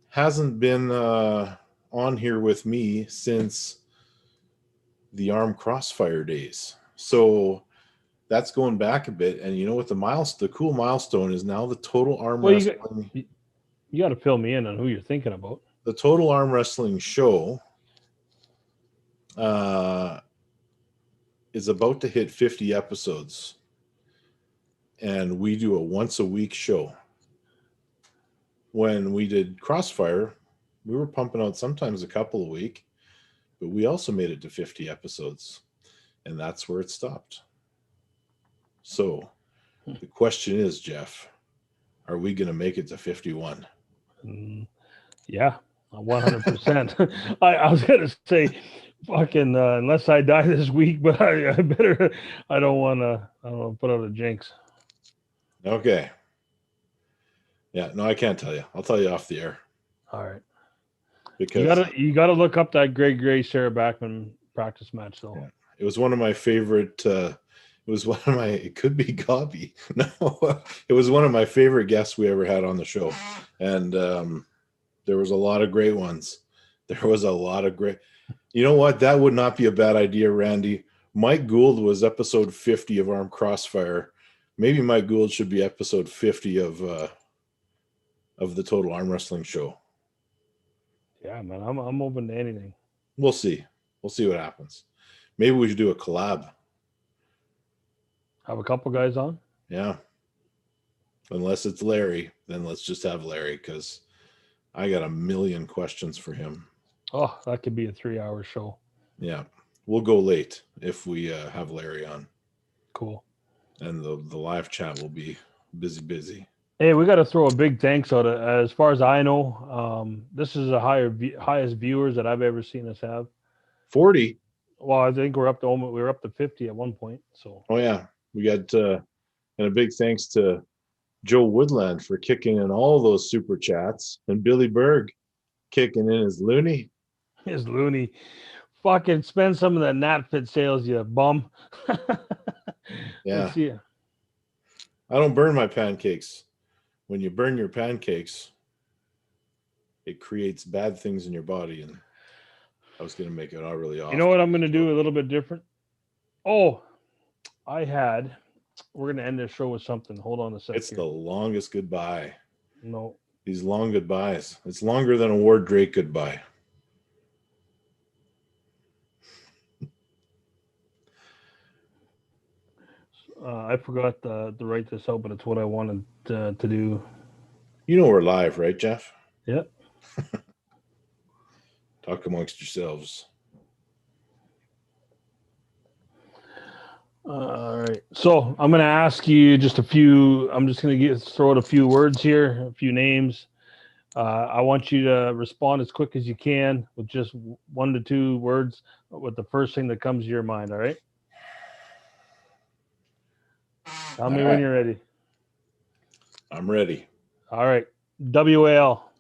Hasn't been on here with me since the Arm Crossfire days. So that's going back a bit. And you know what the cool milestone is now the Total Arm Wrestling. You got to fill me in on who you're thinking about. The Total Arm Wrestling show is about to hit 50 episodes. And we do a once a week show. When we did Crossfire, we were pumping out sometimes a couple a week, but we also made it to 50 episodes, and that's where it stopped. So the question is, Jeff, are we going to make it to 51? Yeah, 100%. I was going to say, fucking, unless I die this week, but I don't want to put out a jinx. Okay. Yeah, no, I can't tell you. I'll tell you off the air. All right. Because you gotta look up that Greg Gray Sarah Backman practice match though. Yeah. It was one of my favorite. It could be Gobby. No, it was one of my favorite guests we ever had on the show, and there was a lot of great ones. There was a lot of great. You know what? That would not be a bad idea, Randy. Mike Gould was episode 50 of Arm Crossfire. Maybe Mike Gould should be episode 50 of the Total Arm Wrestling show. Yeah, man, I'm open to anything. We'll see. We'll see what happens. Maybe we should do a collab. Have a couple guys on? Yeah. Unless it's Larry, then let's just have Larry because I got a million questions for him. Oh, that could be a 3-hour show. Yeah. We'll go late if we have Larry on. Cool. And the live chat will be busy. Hey, we got to throw a big thanks out. As far as I know, this is the highest viewers that I've ever seen us have. 40. Well, I think we're up to 50 at one point. So Oh yeah, we got and a big thanks to Joe Woodland for kicking in all those super chats, and Billy Berg kicking in his loony. it's loony. Fucking spend some of that NatFit sales, you bum. Yeah, Let's see. I don't burn my pancakes. When you burn your pancakes, it creates bad things in your body, and I was going to make it all really off. You know what I'm going to do a little bit different? Oh, we're going to end this show with something. Hold on a second. It's the longest goodbye. No. These long goodbyes. It's longer than a Ward Drake goodbye. I forgot to write this out, but it's what I wanted to do. You know we're live, right, Jeff? Yep. Talk amongst yourselves. All right. So I'm going to ask you just a few. I'm just going to throw out a few words here, a few names. I want you to respond as quick as you can with just 1 to 2 words with the first thing that comes to your mind. All right. Tell me when you're ready. I'm ready. All right. WAL.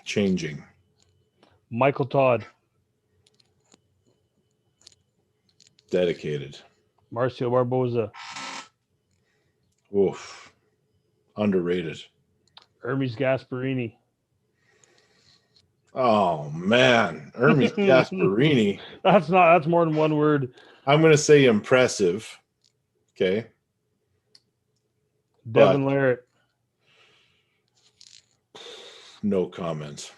Changing. Michael Todd. Dedicated. Marcio Barboza. Oof. Underrated. Hermes Gasparini. Oh man, Hermes Gasparini. That's more than 1 word. I'm going to say impressive. Okay. Devon Larratt. No comments.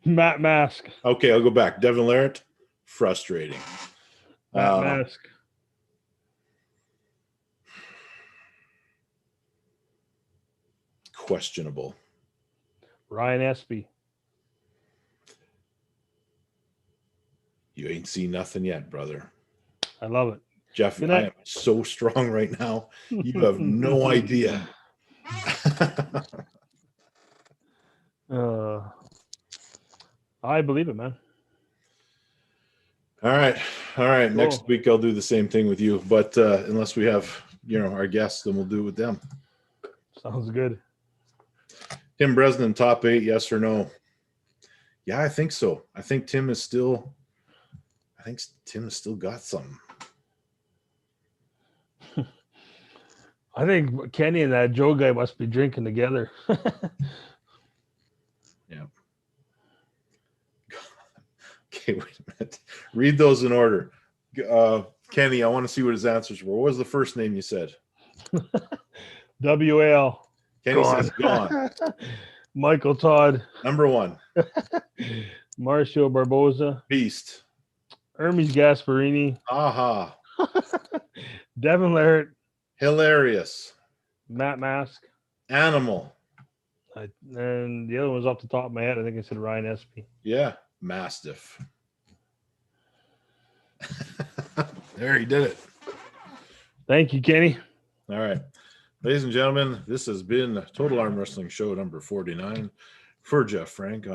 Matt Mask. Okay, I'll go back. Devon Larratt, frustrating. Matt Mask. Questionable. Ryan Espy. You ain't seen nothing yet, brother. I love it. Jeff, I am so strong right now. You have no idea. I believe it, man. All right. Cool. Next week I'll do the same thing with you, but unless we have, our guests, then we'll do it with them. Sounds good. Tim Bresnan, top 8, yes or no? Yeah, I think so. I think Tim has still got something. I think Kenny and that Joe guy must be drinking together. Yeah. Okay, wait a minute. Read those in order. Kenny, I want to see what his answers were. What was the first name you said? WAL. Kenny says gone. Michael Todd. Number 1. Marcio Barboza. Beast. Hermes Gasparini. Aha. Devon Larratt. Hilarious. Matt Mask. Animal. And the other one was off the top of my head. I think I said Ryan Espy. Yeah. Mastiff. There, he did it. Thank you, Kenny. All right. Ladies and gentlemen, this has been Total Arm Wrestling Show number 49. For Jeff Frank,